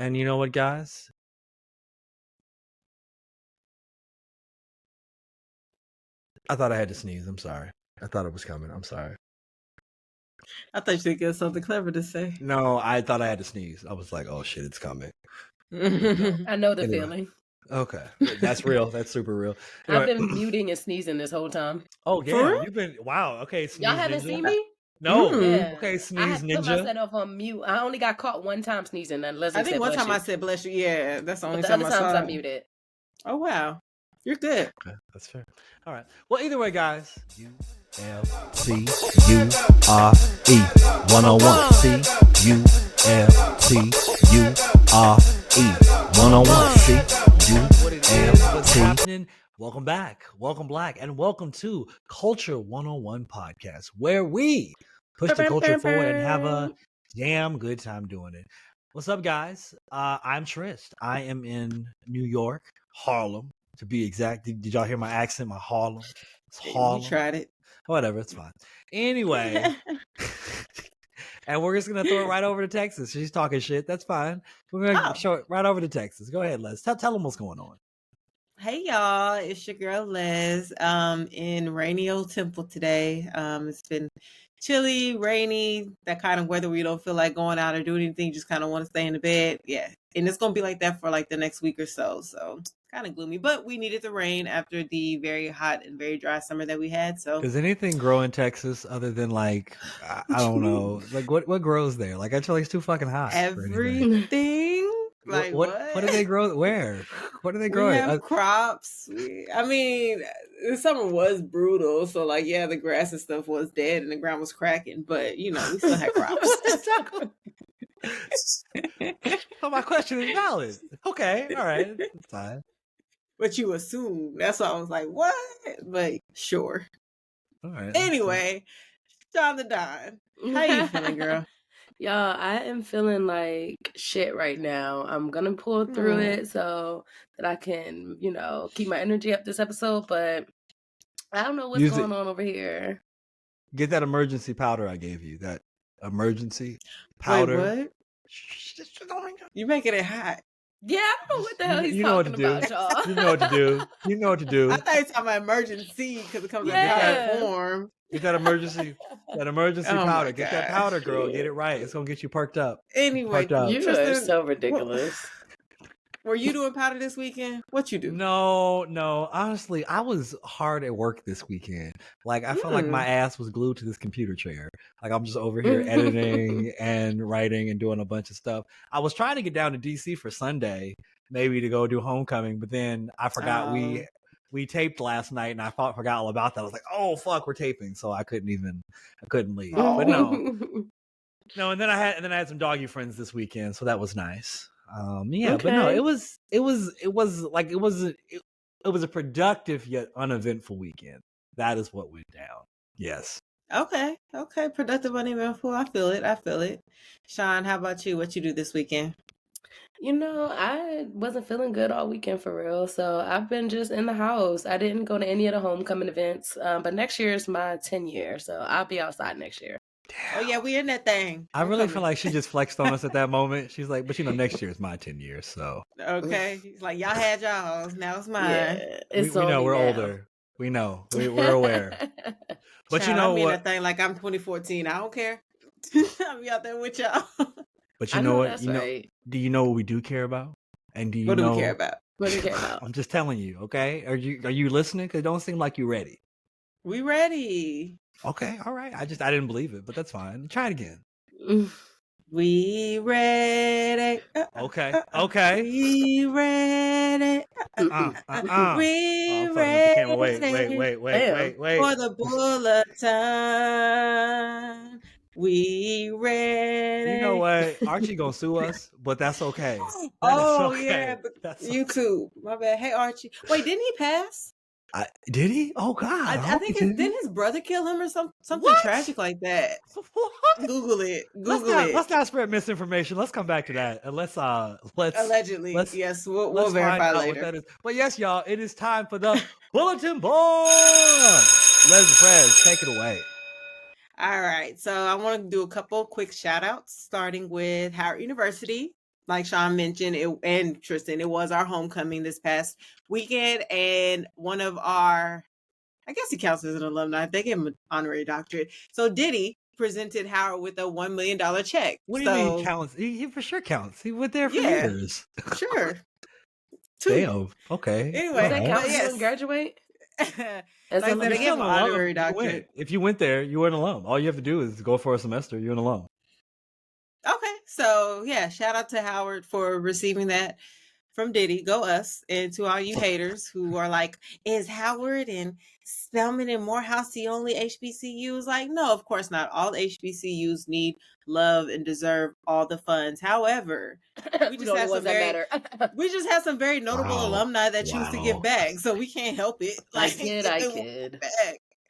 And you know what, guys? I thought I had to sneeze. I'm sorry. I thought it was coming. I'm sorry. I thought you had something clever to say. No, I thought I had to sneeze. I was like, oh shit, it's coming. I know the feeling. Okay. That's real. That's super real. Anyway. I've been muting and sneezing this whole time. Oh, yeah. You've been, wow. Okay. Sneeze Y'all haven't ninja. Seen me? No. Yeah. Okay, sneeze I had ninja. put myself on mute. I only got caught one time sneezing. And Leslie I think said, one time you. I said bless you. Yeah, that's the only time I saw. I muted. Oh, wow. You're good. Okay, that's fair. All right. Well, either way, guys. ULTURE 101. CULTURE 101. What's happening? Welcome back. Welcome back. And welcome to Culture 101 Podcast, where we push the culture forward and have a damn good time doing it. What's up, guys? I'm Trist. I am in New York, Harlem, to be exact. Did y'all hear my accent? My Harlem. It's Harlem. You tried it. Whatever, it's fine. Anyway, and we're just gonna throw it right over to Texas. She's talking shit. That's fine. We're gonna show it right over to Texas. Go ahead, Les. Tell them what's going on. Hey y'all, it's your girl Les. In rainy old Temple today. It's been chilly, rainy, that kind of weather where you don't feel like going out or doing anything. You just kind of want to stay in the bed. Yeah, and it's gonna be like that for like the next week or so. So kind of gloomy, but we needed the rain after the very hot and very dry summer that we had. So does anything grow in Texas other than like I don't know, like what grows there? Like I feel like it's too fucking hot. Everything. Like what do they grow? Where? What do they grow? We have crops. I mean, the summer was brutal, so like yeah, the grass and stuff was dead and the ground was cracking, but you know we still had crops. So my question is valid. Okay, all right, that's fine. But you assume. That's why I was like, what? But sure. All right. Anyway, John the Don. How you feeling, girl? Y'all, I am feeling like shit right now. I'm going to pull through it so that I can, keep my energy up this episode. But I don't know what's going on over here. Get that emergency powder I gave you. That emergency powder. Wait, what? You're making it hot. Yeah, I don't know what the hell he's talking about, y'all. You know what to do. You know what to do. I thought you were talking about emergency because it comes in powder form. Get that emergency powder. Get that powder, girl. Get it right. It's gonna get you perked up. Anyway, you are so ridiculous. Were you doing powder this weekend? What you do? No. Honestly, I was hard at work this weekend. Like I felt like my ass was glued to this computer chair. Like I'm just over here editing and writing and doing a bunch of stuff. I was trying to get down to DC for Sunday, maybe to go do homecoming, but then I forgot we taped last night and I forgot all about that. I was like, oh fuck, we're taping, so I couldn't leave. But no, and then I had some doggy friends this weekend, so that was nice. But no, it was a productive yet uneventful weekend. That is what went down. Yes. Okay. Productive, uneventful. I feel it. Sean, how about you? What you do this weekend? I wasn't feeling good all weekend for real, so I've been just in the house. I didn't go to any of the homecoming events, but next year is my 10 year, so I'll be outside next year. Damn. Oh yeah, we in that thing. I really feel like she just flexed on us at that moment. She's like, but next year is my 10 years, so. Okay. He's like, y'all had y'all's, now it's mine. Yeah, we know we're older. We know. We're aware. But Child, I mean what? That thing like I'm 2014. I don't care. I'll be out there with y'all. But you know what? Right. Do you know what we do care about? And do you what know do we care about? What do you care about? I'm just telling you, okay? Are you listening? Because it don't seem like you're ready. We ready. Okay, all right. I didn't believe it, but that's fine. Try it again. We ready. Okay. We ready. We ready. Wait. For the bulletin. We ready. You know what? Archie gonna sue us, but that's okay. Yeah, YouTube. My bad. Hey, Archie. Wait, didn't he pass? Did he? Oh God! I think didn't his brother kill him or something tragic like that? What? Google it. Let's not spread misinformation. Let's come back to that and let's allegedly. Yes, we'll verify later. But yes, y'all, it is time for the bulletin board. Leslie Perez, take it away. All right, so I want to do a couple quick shout outs, starting with Howard University. like Sean mentioned, and Tristan, it was our homecoming this past weekend, and one of our, I guess he counts as an alumni. They gave him an honorary doctorate. So Diddy presented Howard with a $1 million check. What do you mean he counts? He for sure counts. He went there for years. Sure. Damn. Okay. Anyway, does that count when you graduate? As like they gave him an honorary doctorate. If you went there, you were an alum. All you have to do is go for a semester. You're an alum. Okay, so yeah, shout out to Howard for receiving that from Diddy. Go us. And to all you haters who are like, is Howard and Spelman and Morehouse the only HBCUs? Like, no, of course not. All HBCUs need love and deserve all the funds. However, we just have some very notable alumni that choose to give back, so we can't help it. Like, I kid.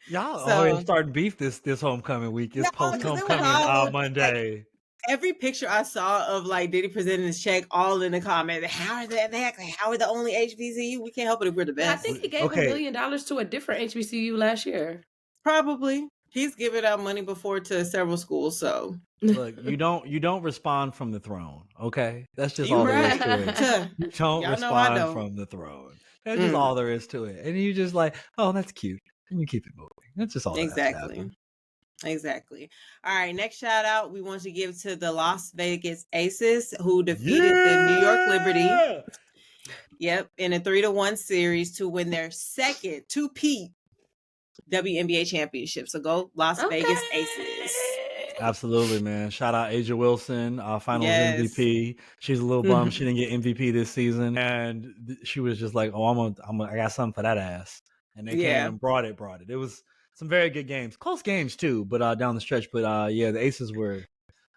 Y'all always starting beef this homecoming week. It's post homecoming Monday. Every picture I saw of like Diddy presenting his check, all in the comment, how are the only HBCU? We can't help it if we're the best. I think he gave $1 million to a different HBCU last year. Probably. He's given out money before to several schools, so look, you don't respond from the throne, okay? That's just all there is to it. You don't respond from the throne. That's just all there is to it. And you just like, oh, that's cute. And you keep it moving. That's just all Exactly. All right, next shout out we want to give to the Las Vegas Aces, who defeated the New York Liberty. Yep, in a 3-1 series to win their second two-peat WNBA championship. So go Las Vegas Aces. Absolutely, man. Shout out Asia Wilson, finals MVP. She's a little bummed she didn't get MVP this season, and she was just like, "Oh, I got something for that ass." And they came and brought it. It was some very good games, close games too, but down the stretch. But the Aces were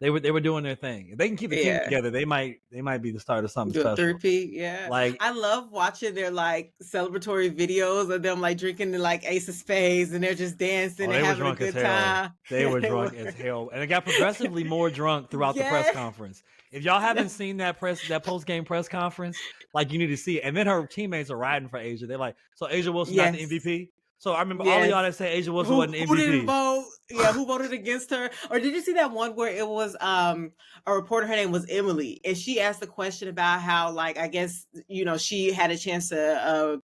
doing their thing. If they can keep the team together, they might be the start of something special. 3-peat, like I love watching their like celebratory videos of them like drinking the like Ace of Spades and they're just dancing and having a good time. They were drunk as hell, and it got progressively more drunk throughout the press conference. If y'all haven't seen that post game press conference, like you need to see it. And then her teammates are riding for Asia. They're like, "So Asia Wilson not the MVP?" So I remember all of y'all that said Asia Wilson wasn't MVP. Who didn't vote? Yeah, who voted against her? Or did you see that one where it was a reporter, her name was Emily, and she asked a question about how, like, I guess, she had a chance to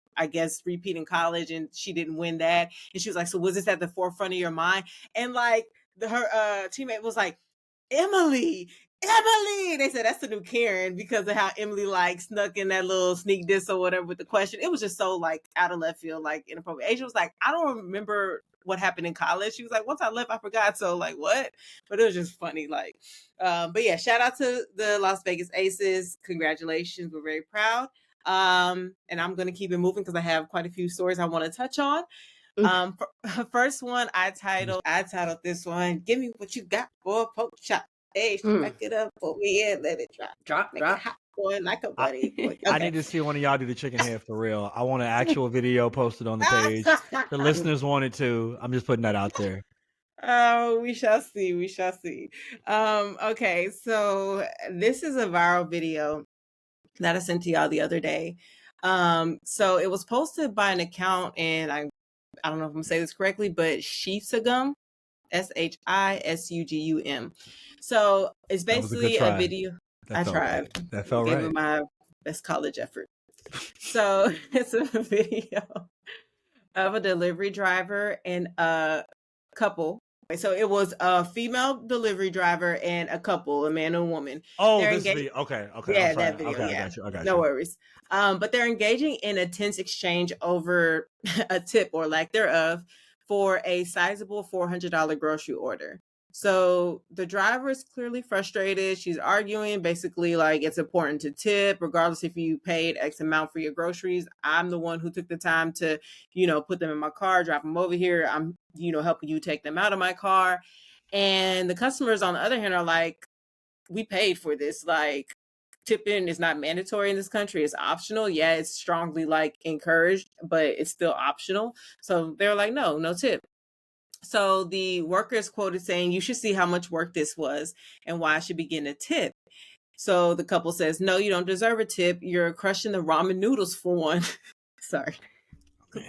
repeat in college and she didn't win that. And she was like, so was this at the forefront of your mind? And like her teammate was like, Emily. They said that's the new Karen because of how Emily like snuck in that little sneak diss or whatever with the question. It was just so like out of left field, like inappropriate. Asia was like, I don't remember what happened in college. She was like, once I left, I forgot. So like what? But it was just funny. Like, but yeah, shout out to the Las Vegas Aces. Congratulations. We're very proud. And I'm going to keep it moving because I have quite a few stories I want to touch on. First one, I titled this one, "Give Me What You Got for a Poke Shot." Hey, back it up for me and let it drop. Make it hot, boy, like a buddy. Okay. I need to see one of y'all do the chicken head for real. I want an actual video posted on the page. The listeners wanted to. I'm just putting that out there. Oh, we shall see. Okay, so this is a viral video that I sent to y'all the other day. So it was posted by an account, and I don't know if I'm gonna say this correctly, but Shitsugum. SHISUGUM. So it's basically a video. I tried. That felt right. Gave it my best college effort. So it's a video of a delivery driver and a couple. So it was a female delivery driver and a couple, a man and a woman. Oh, this video. Okay. Yeah, that video. Okay, yeah. I got you. No worries. But they're engaging in a tense exchange over a tip or lack thereof for a sizable $400 grocery order. So the driver is clearly frustrated. She's arguing basically like it's important to tip regardless if you paid X amount for your groceries. I'm the one who took the time to, put them in my car, drop them over here. I'm, helping you take them out of my car. And the customers on the other hand are like, we paid for this. Like, tipping is not mandatory in this country. It's optional. Yeah, it's strongly like encouraged, but it's still optional. So they're like, no tip. So the worker is quoted saying, you should see how much work this was and why I should be getting a tip. So the couple says, no, you don't deserve a tip. You're crushing the ramen noodles for one. Sorry.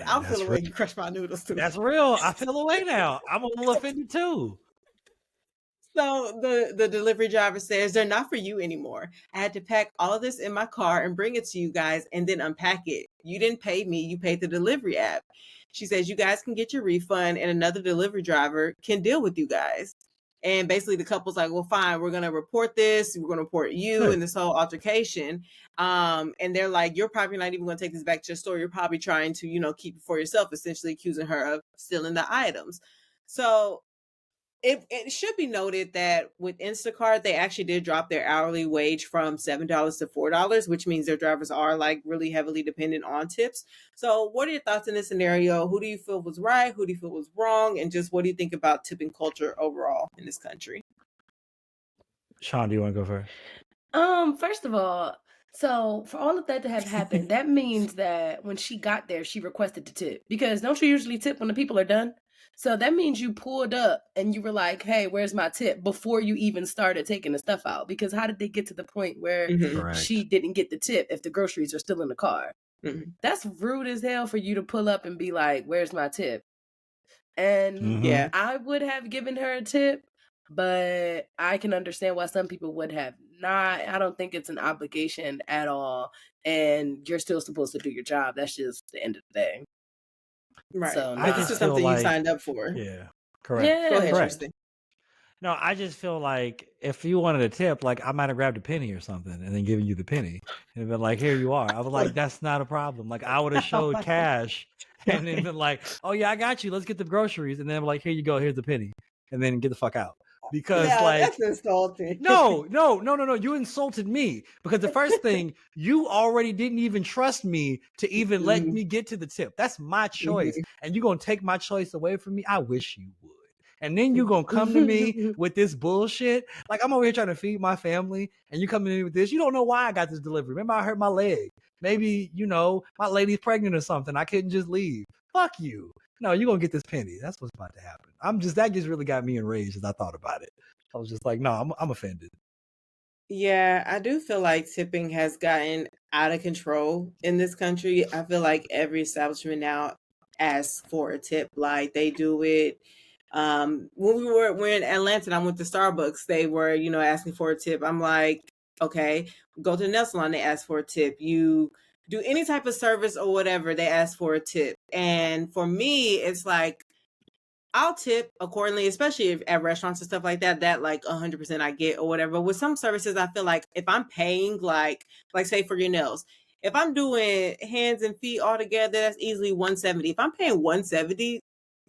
I'll feel the way you crush my noodles too. That's real. I feel away now. I'm a little offended too. So the delivery driver says they're not for you anymore. I had to pack all of this in my car and bring it to you guys and then unpack it. You didn't pay me, you paid the delivery app. She says you guys can get your refund and another delivery driver can deal with you guys. And basically the couple's like, well, fine, we're gonna report this, we're gonna report you and this whole altercation. And they're like, you're probably not even gonna take this back to your store. You're probably trying to, keep it for yourself, essentially accusing her of stealing the items. So it should be noted that with Instacart, they actually did drop their hourly wage from $7 to $4, which means their drivers are like really heavily dependent on tips. So what are your thoughts in this scenario? Who do you feel was right? Who do you feel was wrong? And just what do you think about tipping culture overall in this country? Sean, do you want to go first? First of all, so for all of that to have happened, that means that when she got there, she requested to tip. Because don't you usually tip when the people are done? So that means you pulled up and you were like, hey, where's my tip? Before you even started taking the stuff out. Because how did they get to the point where she didn't get the tip if the groceries are still in the car? That's rude as hell for you to pull up and be like, where's my tip? And Yeah, I would have given her a tip, but I can understand why some people would have not. I don't think it's an obligation at all. And you're still supposed to do your job. That's just the end of the day. right. So But this is something you signed up for. Yeah, correct. Yeah. Go ahead, Correct. Tristan. No, I just feel like if you wanted a tip, like I might have grabbed a penny or something and then given you the penny and been like, here you are. I was like, that's not a problem. Like I would have showed cash and then been like, oh yeah, I got you. Let's get the groceries. And then like, here you go. Here's the penny. And then get the fuck out. Because that's insulting. No. You insulted me because the first thing, you already didn't even trust me to even let me get to the tip. That's my choice. And you're going to take my choice away from me? I wish you would. And then you're going to come to me with this bullshit. Like I'm over here trying to feed my family and you come to me with this. You don't know why I got this delivery. Remember I hurt my leg. Maybe, my lady's pregnant or something. I couldn't just leave. Fuck you. No, you're going to get this penny. That's what's about to happen. That just really got me enraged as I thought about it. I was just like, no, I'm offended. Yeah, I do feel like tipping has gotten out of control in this country. I feel like every establishment now asks for a tip. Like they do it. When we're in Atlanta and I went to Starbucks, they were, asking for a tip. I'm like, okay, go to the nail salon, they ask for a tip. You do any type of service or whatever, they ask for a tip. And for me, it's like, I'll tip accordingly, especially at restaurants and stuff like that like 100% I get or whatever. But with some services, I feel like if I'm paying like say for your nails, if I'm doing hands and feet all together, that's easily $170. If I'm paying $170,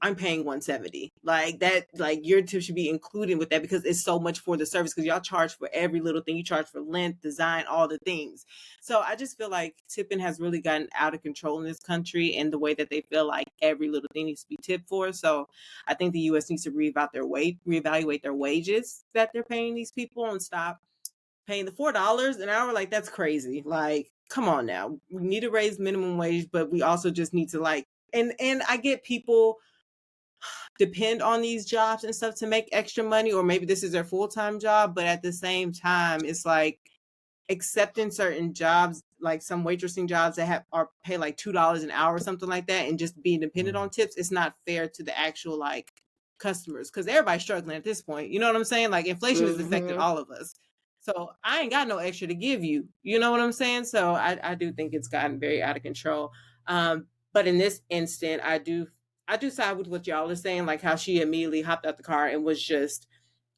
I'm paying $170. Like that, like your tip should be included with that because it's so much for the service because y'all charge for every little thing. You charge for length, design, all the things. So I just feel like tipping has really gotten out of control in this country and the way that they feel like every little thing needs to be tipped for. So I think the U.S. needs to reevaluate their wages that they're paying these people and stop paying the $4 an hour. Like that's crazy. Like, come on now. We need to raise minimum wage, but we also just need to like, and I get people depend on these jobs and stuff to make extra money, or maybe this is their full-time job, but at the same time, it's like accepting certain jobs, like some waitressing jobs that are pay like $2 an hour or something like that, and just being dependent on tips, it's not fair to the actual like customers because everybody's struggling at this point. You know what I'm saying? Like inflation has affected all of us. So I ain't got no extra to give you. You know what I'm saying? So I do think it's gotten very out of control. But in this instant, I do side with what y'all are saying, like how she immediately hopped out the car and was just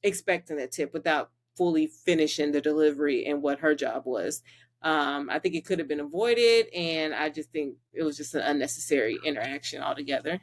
expecting a tip without fully finishing the delivery and what her job was. I think it could have been avoided, and I just think it was just an unnecessary interaction altogether.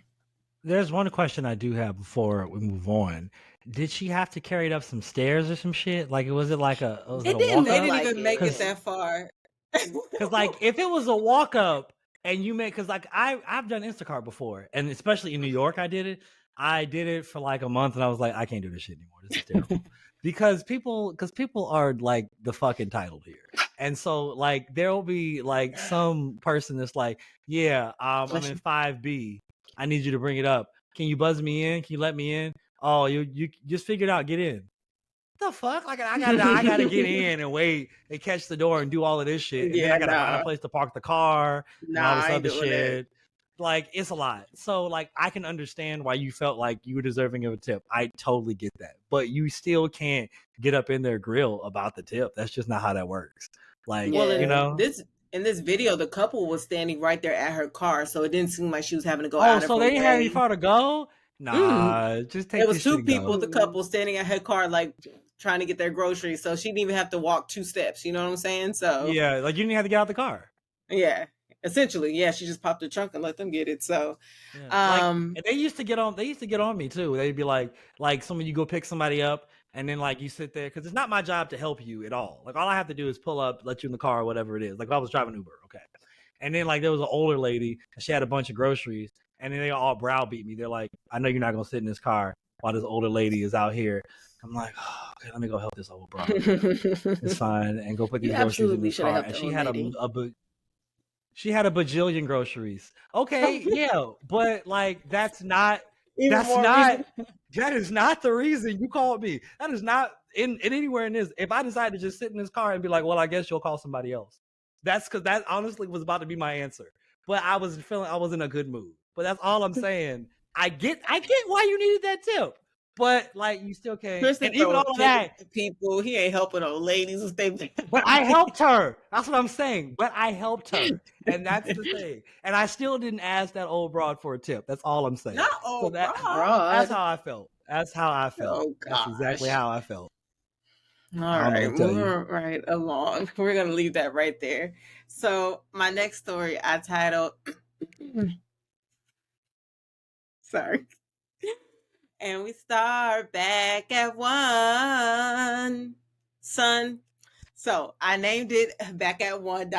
There's one question I do have before we move on. Did she have to carry it up some stairs or some shit? Like, was it like a They didn't even make it that far. Because like, if it was a walk up and you make, because like I've done Instacart before, and especially in New York, I did it for like a month, and I was like, I can't do this shit anymore. This is terrible. because people are like the fuck entitled here, and so like there will be like some person that's like, yeah, I'm in 5B. I need you to bring it up. Can you buzz me in? Can you let me in? Oh, you just figured out. Get in. What the fuck? Like I gotta get in and wait and catch the door and do all of this shit. And then I gotta find a place to park the car and all this other shit. like it's a lot. So like I can understand why you felt like you were deserving of a tip. I totally get that. But you still can't get up in their grill about the tip. That's just not how that works. Like, Well, you know. in this video, the couple was standing right there at her car, so it didn't seem like she was having to go Oh, out of so her they didn't have any way. far to go? Nah, just take There was this shit two and people, go. the couple, standing at her car, like trying to get their groceries, so she didn't even have to walk 2 steps. You know what I'm saying? So Yeah, like you didn't have to get out the car. yeah, essentially, yeah, she just popped the trunk and let them get it. So, Yeah, like and they used to get on. They used to get on me too. They'd be like some of you go pick somebody up, and then like you sit there because it's not my job to help you at all. Like all I have to do is pull up, let you in the car, or whatever it is. Like if I was driving Uber, okay. And then like there was an older lady, and she had a bunch of groceries, and then they all browbeat me. They're like, "I know you're not gonna sit in this car while this older lady is out here." I'm like, oh, okay, let me go help this old bro. It's fine, and go put these groceries in this car. And she had she had a bajillion groceries. Okay, yeah, but like that is not the reason you called me. That is not in anywhere in this. If I decide to just sit in this car and be like, well, I guess you'll call somebody else. That's because that honestly was about to be my answer. But I was feeling I was in a good mood. But that's all I'm saying. I get why you needed that tip. But like you still can't. Kristen And even all of that, people, he ain't helping old ladies with they. but I helped her. That's what I'm saying. But I helped her, and that's the thing. And I still didn't ask that old broad for a tip. That's all I'm saying. Not old broad. That's how I felt. That's how I felt. Oh, that's exactly how I felt. All right, moving right along. We're gonna leave that right there. So my next story I titled sorry. And we start back at one, son. So I named it back at one ...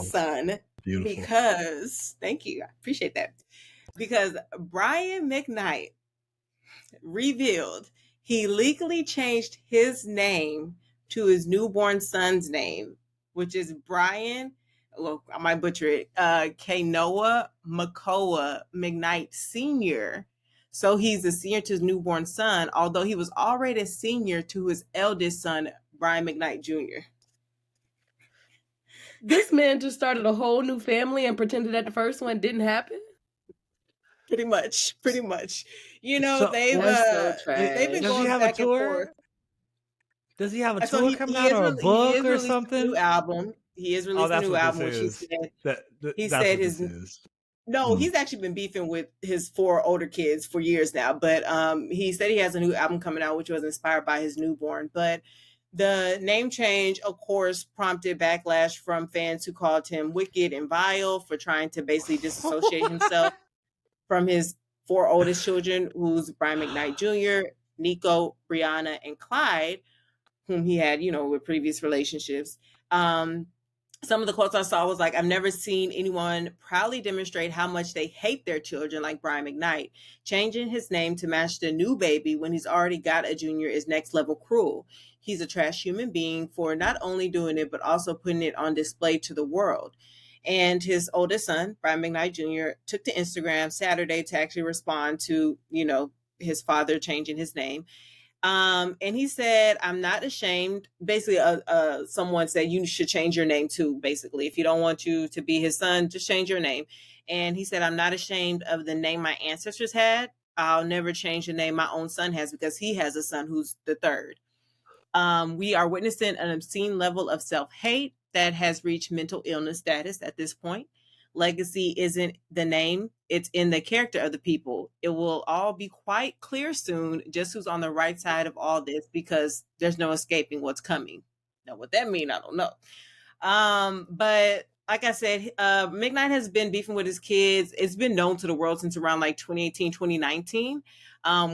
son. Beautiful. Because thank you. I appreciate that. Because Brian McKnight revealed he legally changed his name to his newborn son's name, which is Brian, well, I might butcher it, Kanoa Makoa McKnight Sr. So he's a senior to his newborn son, although he was already a senior to his eldest son, Brian McKnight Jr. This man just started a whole new family and pretended that the first one didn't happen? Pretty much. You know, they've been going back and forth. Does he have a tour coming out or a book or something? A new album. He is releasing a new album, which he said he's actually been beefing with his 4 older kids for years now. But he said he has a new album coming out, which was inspired by his newborn. But the name change, of course, prompted backlash from fans who called him wicked and vile for trying to basically disassociate himself from his 4 oldest children, who's Brian McKnight Jr., Nico, Brianna, and Clyde, whom he had, with previous relationships. Some of the quotes I saw was like, I've never seen anyone proudly demonstrate how much they hate their children like Brian McKnight. Changing his name to match the new baby when he's already got a junior is next level cruel. He's a trash human being for not only doing it, but also putting it on display to the world. And his oldest son, Brian McKnight Jr., took to Instagram Saturday to actually respond to, his father changing his name. And he said, I'm not ashamed. Basically, someone said you should change your name too, basically. If you don't want you to be his son, just change your name. And he said, I'm not ashamed of the name my ancestors had. I'll never change the name my own son has because he has a son who's the third. We are witnessing an obscene level of self-hate that has reached mental illness status at this point. Legacy isn't the name, it's in the character of the people. It will all be quite clear soon just who's on the right side of all this because there's no escaping what's coming. Now, what that means, I don't know. But like I said, McKnight has been beefing with his kids. It's been known to the world since around like 2018, 2019,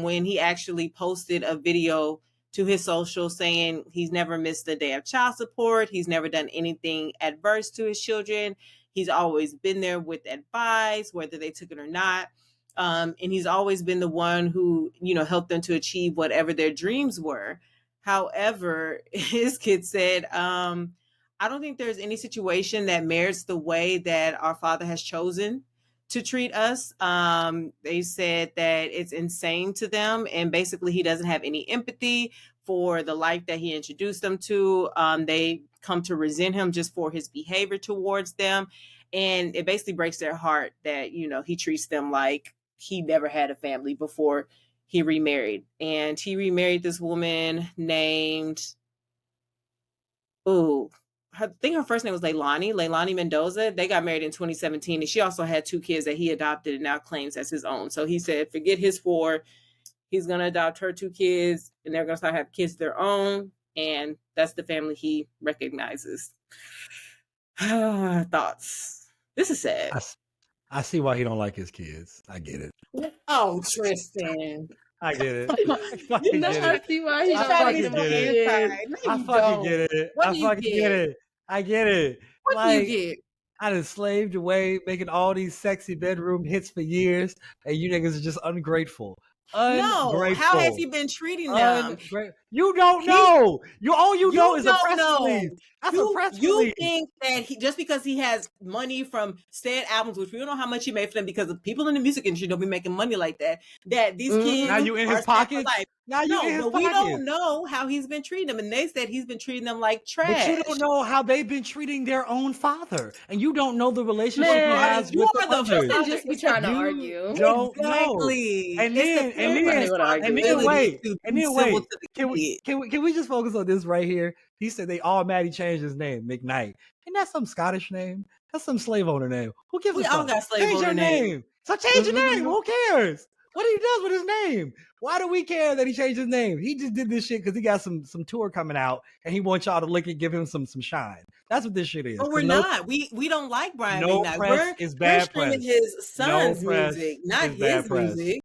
when he actually posted a video to his social saying he's never missed a day of child support. He's never done anything adverse to his children. He's always been there with advice, whether they took it or not. And he's always been the one who, helped them to achieve whatever their dreams were. However, his kids said, I don't think there's any situation that merits the way that our father has chosen to treat us. They said that it's insane to them. And basically, he doesn't have any empathy for the life that he introduced them to. They come to resent him just for his behavior towards them. And it basically breaks their heart that, he treats them like he never had a family before he remarried. And he remarried this woman named, I think her first name was Leilani Mendoza. They got married in 2017. And she also had 2 kids that he adopted and now claims as his own. So he said, forget his 4. He's going to adopt her 2 kids, and they're going to start having kids of their own. And that's the family he recognizes. Thoughts. This is sad. I see why he don't like his kids. I get it. Oh, Tristan. I get it. I see why he don't like his kids. I fucking get it. I get it. What do you get? I done slaved away making all these sexy bedroom hits for years, and you niggas are just ungrateful. No, how has he been treating them? You don't know. All you know is a press release. That's a press release. You think that just because he has money from said albums, which we don't know how much he made for them, because the people in the music industry don't be making money like that, that these kids now you in his pocket. We don't know how he's been treating them, and they said he's been treating them like trash. But you don't know how they've been treating their own father, and you don't know the relationship he has with the others. Just be trying to argue. Don't exactly. Know. And then wait. Can we just focus on this right here? He said they automatically changed his name, McKnight. Isn't that some Scottish name? That's some slave owner name. Who gives a fuck? We all got slave owner name. So change your name. Who cares? What he does with his name? Why do we care that he changed his name? He just did this shit because he got some tour coming out, and he wants y'all to lick it, give him some shine. That's what this shit is. But we're not. We don't like Brian McKnight. We're streaming his son's music, not his music.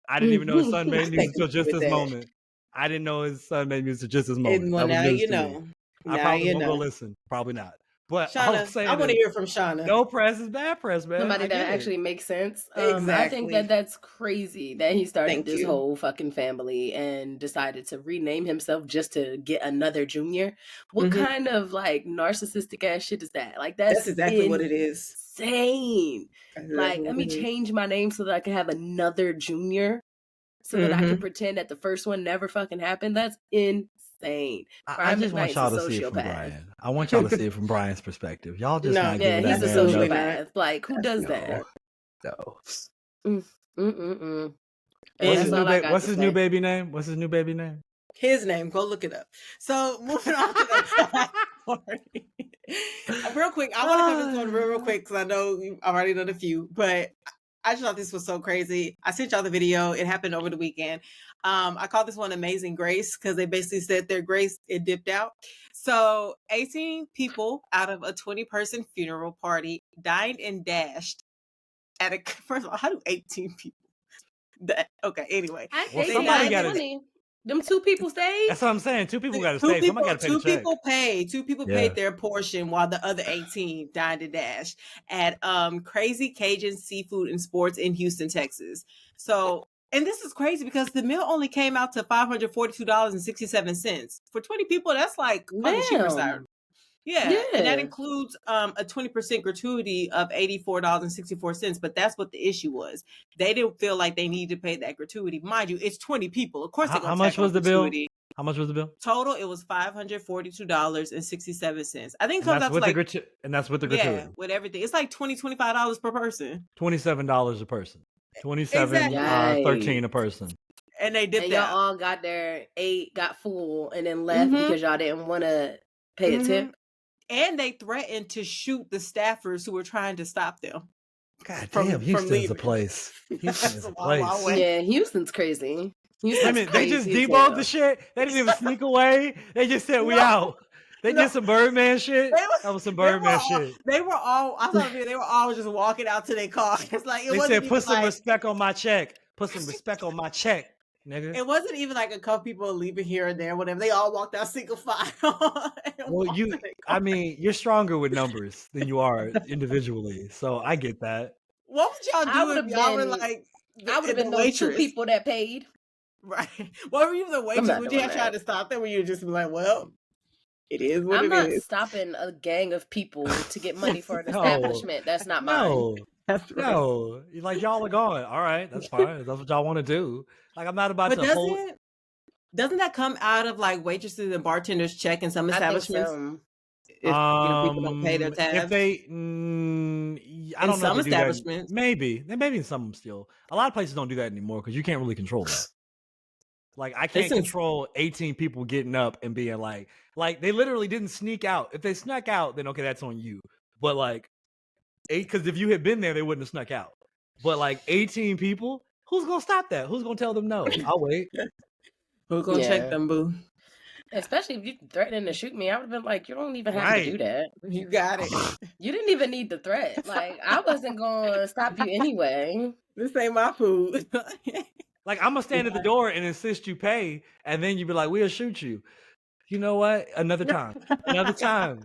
I didn't even know his son made music until just this moment. I didn't know his son made music just this moment. Well, now you know. I probably won't go listen. Probably not. But Shauna, I want to hear from Shauna. No press is bad press, man. Somebody that actually makes sense. Exactly. I think that's crazy that he started this whole fucking family and decided to rename himself just to get another junior. What kind of narcissistic ass shit is that? That's exactly what it is. Insane. Let me change my name so that I can have another junior, so that I can pretend that the first one never fucking happened. That's insane. I just want y'all to see it from Brian. I want y'all to see it from Brian's perspective. Y'all just not giving that he's a sociopath. Who does that? No. What's his new baby name? What's his new baby name? His name. Go look it up. So moving on to the party. Real quick, I want to come to this one real quick because I know I've already done a few, but I just thought this was so crazy. I sent y'all the video. It happened over the weekend. I called this one Amazing Grace because they basically said their grace, it dipped out. So 18 people out of a 20-person funeral party dined and dashed at a, first of all, how do 18 people? Okay, anyway. Somebody got it. Them 2 people stayed? That's what I'm saying. 2 people got to stay. Somebody got to pay the check. 2 people paid their portion while the other 18 dined and dashed at Crazy Cajun Seafood and Sports in Houston, Texas. So, and this is crazy because the meal only came out to $542.67. For 20 people, that's on the cheaper side. Yeah, and that includes a 20% gratuity of $84.64. But that's what the issue was. They didn't feel like they needed to pay that gratuity. Mind you, it's 20 people. Of course, how much was the bill? How much was the bill? Total, it was $542.67. I think it comes out to and that's with the gratuity. Yeah, with everything. It's like $25 per person. $27 a person. $13 a person. And they dipped y'all all got there, ate, got full, and then left because y'all didn't want to pay a tip. And they threatened to shoot the staffers who were trying to stop them. God damn, Houston's a place. Houston's a place. Yeah, Houston's crazy. They just debunked the shit. They didn't even sneak away. They just said, we out. They did some Birdman shit. That was some Birdman shit. They were all just walking out to their car. It's like, they said, put some respect on my check. Put some respect on my check. Nigga. It wasn't even like a couple people leaving here and there, whatever. They all walked out single file. Well, you're stronger with numbers than you are individually, so I get that. What would y'all do if y'all were like? I would have been those 2 people that paid. Right. What were you the waitress? Would you have tried to stop them? Or you just be like, well, it is what it is. I'm not stopping a gang of people to get money for an establishment. That's not mine. No, y'all are gone. All right, that's fine. That's what y'all want to do. I'm not about to hold. Doesn't that come out of like waitresses and bartenders check in some establishments? If people don't pay their tabs. If they, I don't know some if they do that. establishments. Maybe in some of them still. A lot of places don't do that anymore because you can't really control that. Like I can't control 18 people getting up and being like they literally didn't sneak out. If they snuck out, then okay, that's on you. But like because if you had been there, they wouldn't have snuck out. But like 18 people, who's gonna stop that? Who's gonna tell them no? I'll wait. Who's gonna check them, boo? Especially if you threatening to shoot me, I would have been like, you don't even have to do that. You got it. You didn't even need the threat. Like, I wasn't going to stop you anyway. This ain't my food. Like, I'm going to stand at the door and insist you pay, and then you be like, we'll shoot you. You know what? Another time. Another time.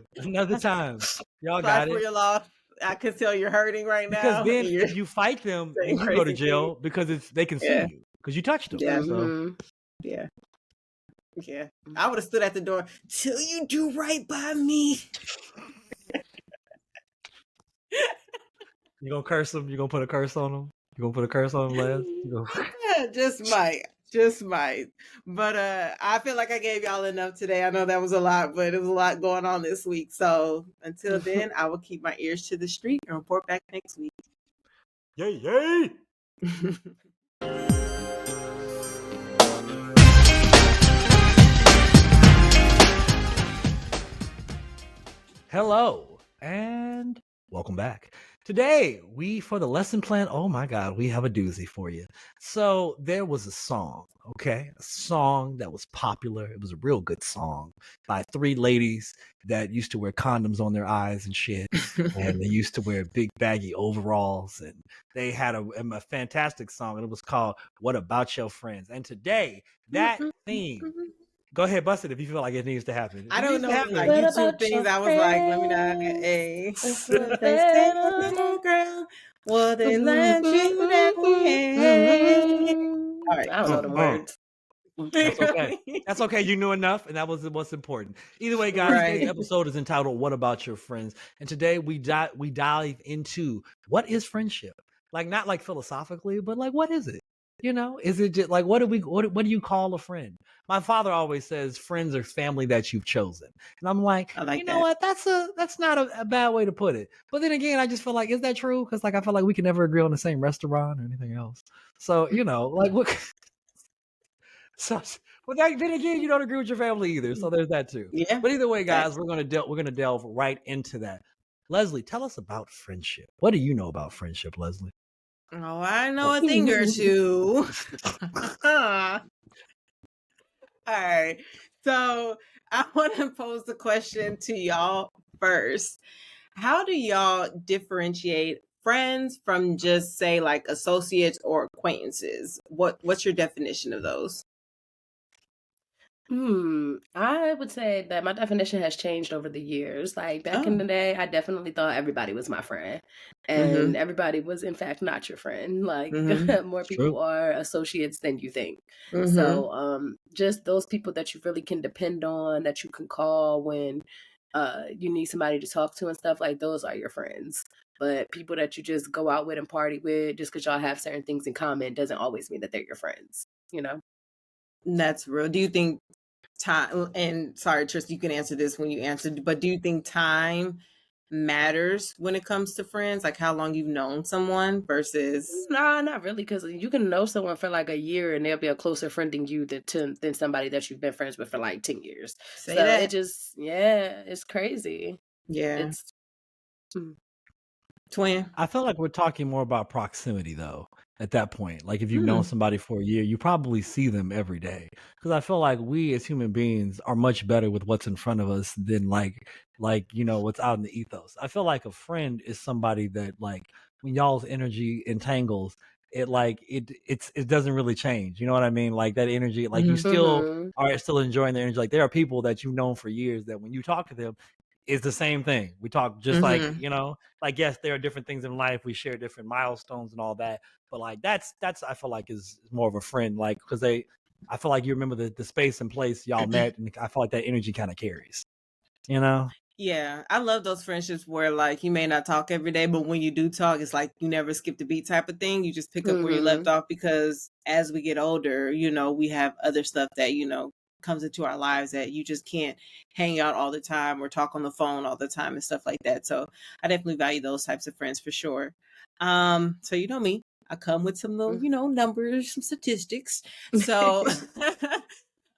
Y'all got it. For your loss. I can tell you're hurting right now. Because then if you fight them, then you go to jail because they can sue you because you touched them. Yeah. So. Yeah. Yeah, I would have stood at the door till you do right by me. You gonna curse them? You gonna put a curse on them? You gonna put a curse on them, Les? Just might. But I feel like I gave y'all enough today. I know that was a lot, but it was a lot going on this week. So until then, I will keep my ears to the street and report back next week. Yay! Hello and welcome back. Today, for the lesson plan, oh my God, we have a doozy for you. So there was a song, a song that was popular. It was a real good song by 3 ladies that used to wear condoms on their eyes and shit. And they used to wear big baggy overalls. And they had a fantastic song. And it was called What About Your Friends? And today, that theme... Go ahead, bust it if you feel like it needs to happen. I don't know, like YouTube things. I was like, let me not. Hey, they say little girl, well, they let you down. All right, I don't know the words. That's okay. That's okay. You knew enough, and that was what's important. Either way, guys, today's episode is entitled "What About Your Friends?" And today we dive into what is friendship. Like not like philosophically, but like what is it? You know, is it just like what do you call a friend? My father always says friends are family that you've chosen. And I'm like, you know what? That's not a bad way to put it. But then again, I just feel like, is that true? Because like I feel like we can never agree on the same restaurant or anything else. So, you know, like what but then again, you don't agree with your family either. So there's that too. Yeah. But either way, guys, we're gonna delve right into that. Leslie, tell us about friendship. What do you know about friendship, Leslie? Oh, I know a thing or two. All right. So I want to pose the question to y'all first. How do y'all differentiate friends from just say like associates or acquaintances? What's your definition of those? I would say that my definition has changed over the years. Like back in the day, I definitely thought everybody was my friend, and everybody was in fact not your friend. Like more people are associates than you think. So just those people that you really can depend on, that you can call when you need somebody to talk to and stuff, like those are your friends. But people that you just go out with and party with just because y'all have certain things in common doesn't always mean that they're your friends, you know? That's real. Do you think time, and sorry, Tristan, you can answer this when you answered, but do you think time matters when it comes to friends? Like how long you've known someone versus... Nah, not really, because you can know someone for like a year and they'll be a closer friend than you than somebody that you've been friends with for like 10 years. Say that. It just, it's crazy. Yeah. Twin? I feel like we're talking more about proximity though at that point. Like if you've known somebody for a year, you probably see them every day. Because I feel like we as human beings are much better with what's in front of us than like you know what's out in the ethos. I feel like a friend is somebody that like when y'all's energy entangles, it doesn't really change. You know what I mean? Like that energy, like you still are still enjoying the energy. Like there are people that you've known for years that when you talk to them, it's the same thing. We talk just like, you know, like, yes, there are different things in life. We share different milestones and all that. But like, that's, I feel like is more of a friend, like, cause I feel like you remember the space and place y'all met. And I feel like that energy kind of carries, you know? Yeah, I love those friendships where like you may not talk every day, but when you do talk, it's like you never skip the beat type of thing. You just pick up where you left off because as we get older, we have other stuff that, comes into our lives that you just can't hang out all the time or talk on the phone all the time and stuff like that. So I definitely value those types of friends for sure. So you know me, I come with some little, numbers, some statistics. So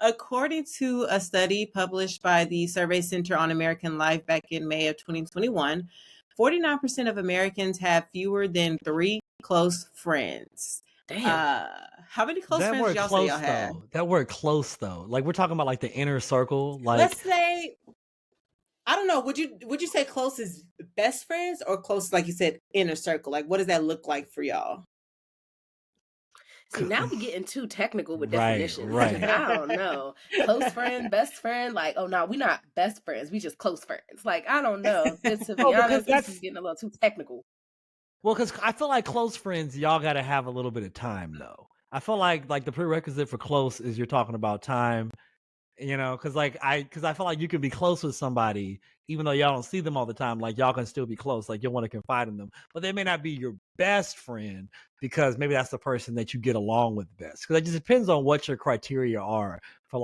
according to a study published by the Survey Center on American Life back in May of 2021, 49% of Americans have fewer than 3 close friends. Damn. How many close That friends word y'all say y'all close have? though. That word close though. Like we're talking about like the inner circle. Let's Like say, I don't know, would you say close is best friends or close, like you said, inner circle? Like what does that look like for y'all? See, now we getting too technical with right, definitions. right. I don't know. Close friend, best friend. Like, oh no, we're not best friends. We just close friends. Like, I don't know. To be because honest, this is that's getting a little too technical. well, because I feel like close friends, y'all got to have a little bit of time though. I feel like the prerequisite for close is you're talking about time. Because I feel like you can be close with somebody even though y'all don't see them all the time. Like y'all can still be close. Like you'll want to confide in them, but they may not be your best friend because maybe that's the person that you get along with best. Because it just depends on what your criteria are for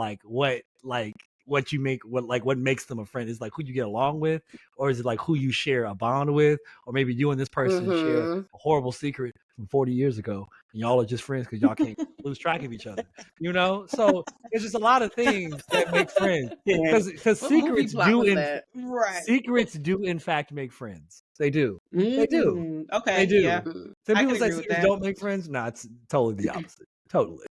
what you make what makes them a friend. Is like who you get along with, or is it like who you share a bond with, or maybe you and this person share a horrible secret from 40 years ago and y'all are just friends because y'all can't lose track of each other. So there's just a lot of things that make friends because What movie plot was that? Right. secrets do in fact make friends. They do. They do. Okay. They do. Yeah. Some I people can say agree with secrets that. don't make friends. No, it's totally the opposite. Totally.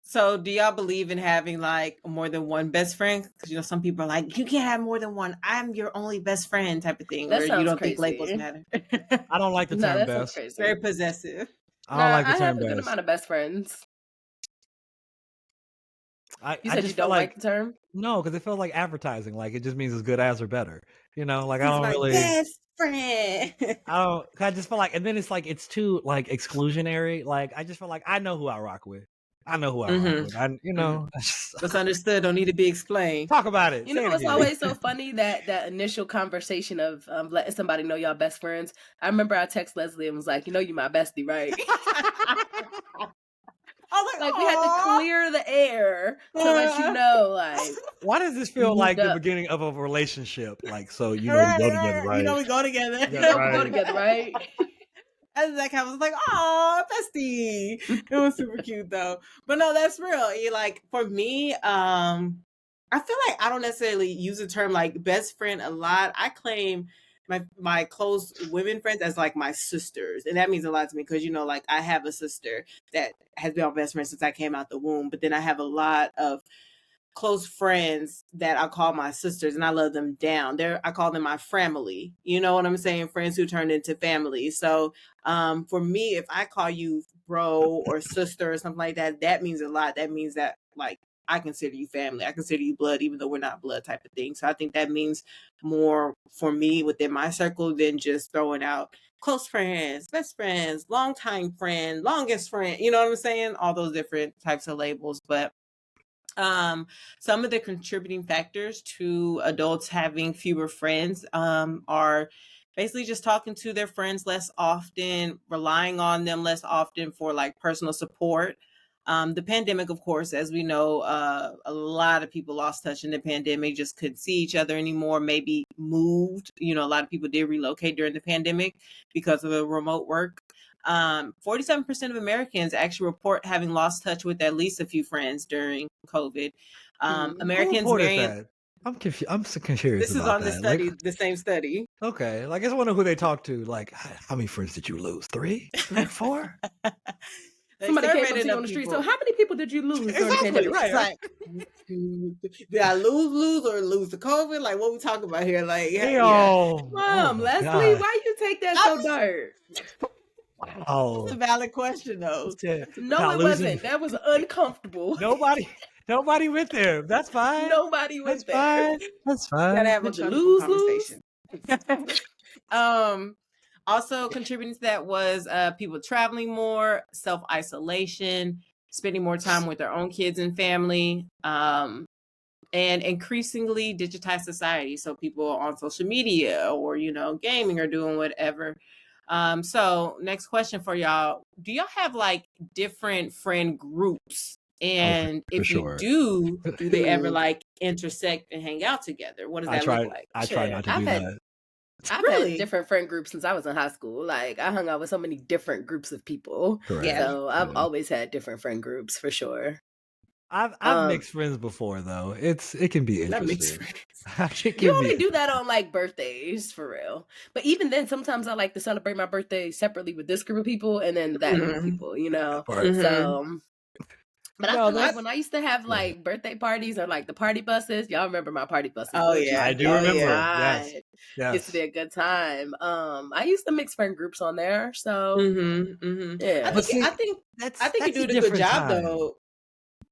So do y'all believe in having like more than one best friend? Because some people are like, you can't have more than one. I'm your only best friend type of thing. That Or you sounds don't crazy. think labels matter? I don't like the No, term that sounds best. crazy. Very possessive. I don't like the I have term a good best. amount of best friends. I You said just you feel don't like the term? no, because it feels like advertising. Like it just means as good as or better. Like I He's don't my really. best friend. I just feel like, and then it's like it's too like exclusionary. Like I just feel like I know who I rock with. I know who I rock with. What's understood don't need to be explained. Talk about it. Say it It's again. always so funny that initial conversation of letting somebody know y'all best friends. I remember I text Leslie and was like, you my bestie, right? I was like we had to clear the air to let you know, like. Why does this feel like the beginning of a relationship? Like, so we go together, right? we go together. We go together, right? And that kind of was like, oh, bestie. It was super cute though. But no, that's real. Like for me, I feel like I don't necessarily use the term like best friend a lot. I claim my close women friends as like my sisters. And that means a lot to me because like I have a sister that has been my best friend since I came out the womb. But then I have a lot of close friends that I call my sisters and I love them down. I call them my family. You know what I'm saying? Friends who turned into family. So for me, if I call you bro or sister or something like that, that means a lot. That means that like I consider you family. I consider you blood, even though we're not blood type of thing. So I think that means more for me within my circle than just throwing out close friends, best friends, longtime friend, longest friend. You know what I'm saying? All those different types of labels. But some of the contributing factors to adults having fewer friends are basically just talking to their friends less often, relying on them less often for like personal support. The pandemic, of course, as we know, a lot of people lost touch in the pandemic, just couldn't see each other anymore, maybe moved. A lot of people did relocate during the pandemic because of the remote work. 47% of Americans actually report having lost touch with at least a few friends during COVID. Americans varying. That? I'm confused. I'm so curious. This is on the study, the same study. Okay, like I just wonder who they talk to. Like, how many friends did you lose? 3, 4? Somebody came up to you on the street. So how many people did you lose during the pandemic? Right. Like, did I lose or lose to COVID? Like, what we talking about here? Like, Mom, Leslie, God. why you take that so dark? Oh, it's a valid question though. No, it wasn't. That was uncomfortable. Nobody went there. That's fine. Nobody went there. That's fine. Gotta have a conversation. Also contributing to that was people traveling more, self-isolation, spending more time with their own kids and family. and increasingly digitized society. So people on social media or, gaming or doing whatever. So next question for y'all. Do y'all have like different friend groups? And if you sure. do they ever like intersect and hang out together? What does that look like? I try not to do that. I've had different friend groups since I was in high school. Like, I hung out with so many different groups of people. Correct. So I've always had different friend groups for sure. I've mixed friends before though. It can be interesting. You only do that on like birthdays for real. But even then, sometimes I like to celebrate my birthday separately with this group of people and then that group of people, So, but I feel like when I used to have like birthday parties or like the party buses, y'all remember my party buses? Oh yeah, I do remember. Yes. Used to be a good time. I used to mix friend groups on there, so yeah. I think you did a good job though.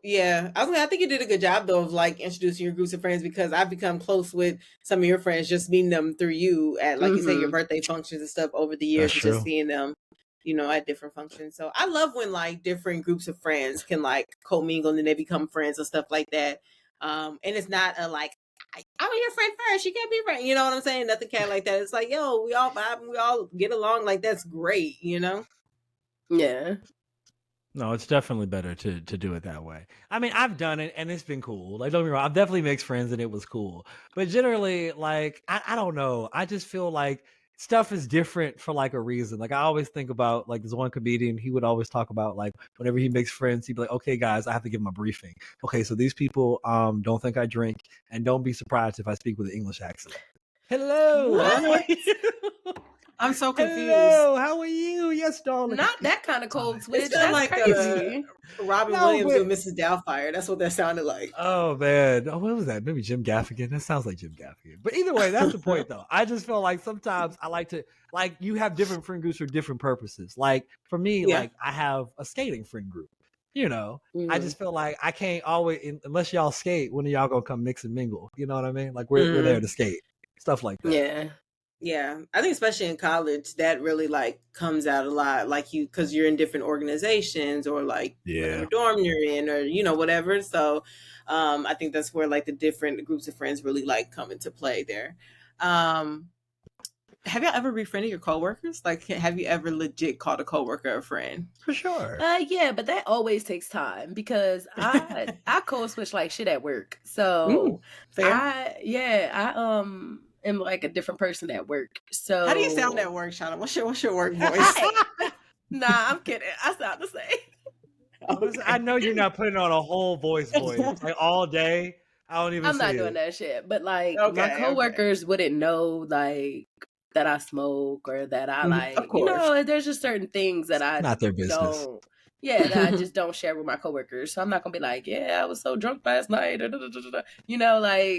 Yeah, I think you did a good job though of like introducing your groups of friends, because I've become close with some of your friends just meeting them through you at, like you say, your birthday functions and stuff over the years, and just seeing them, at different functions. So I love when like different groups of friends can like commingle and then they become friends and stuff like that. And it's not a like, I'm your friend first, you can't be friend. You know what I'm saying? Nothing kind of like that. It's like, yo, we all vibe and we all get along. Like, that's great, Yeah. No, it's definitely better to do it that way. I mean, I've done it and it's been cool. Like, don't get me wrong, I've definitely mixed friends and it was cool. But generally, like, I don't know. I just feel like stuff is different for like a reason. Like, I always think about like this one comedian, he would always talk about like whenever he makes friends, he'd be like, okay, guys, I have to give them a briefing. Okay, so these people don't think I drink, and don't be surprised if I speak with an English accent. Hello. I'm so confused. Hello, how are you? Yes, darling. Not that kind of cold switch. It's like crazy. Robin Williams and Mrs. Doubtfire. That's what that sounded like. Oh man, what was that? Maybe Jim Gaffigan. That sounds like Jim Gaffigan. But either way, that's the point, though. I just feel like sometimes I like to, like, you have different friend groups for different purposes. Like for me, like I have a skating friend group. I just feel like I can't always, unless y'all skate, when are y'all gonna come mix and mingle? You know what I mean? Like we're there to skate, stuff like that. Yeah, I think especially in college, that really like comes out a lot, like because you're in different organizations or like whatever dorm you're in or whatever. So I think that's where like the different groups of friends really like come into play there. Have y'all ever befriended your coworkers? Like, have you ever legit called a coworker a friend? For sure. Yeah, but that always takes time because I code switch like shit at work. So I am like a different person at work. So how do you sound at work, Shauna? What's your work voice? Nah, I'm kidding. I sound the same. Okay. I know you're not putting on a whole voice like all day. I'm not doing that shit. But like my coworkers wouldn't know like that I smoke or that I like. Of course. There's just certain things that I not their business. Don't. Yeah, that I just don't share with my coworkers. So I'm not gonna be like, yeah, I was so drunk last night. Like, I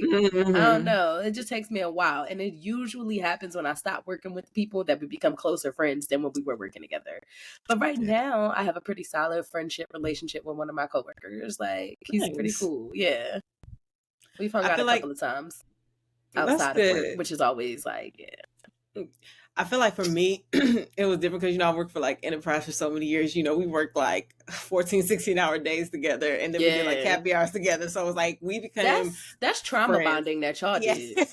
don't know. It just takes me a while. And it usually happens when I stop working with people that we become closer friends than when we were working together. But right now, I have a pretty solid relationship with one of my coworkers. Like, he's pretty cool. Yeah. We've hung out a couple of times outside of work, which is always like, I feel like for me, it was different because, I worked for like Enterprise for so many years. We worked like 14, 16-hour days together, and then we did like happy hours together. So it was like we became that's trauma bonding that y'all did.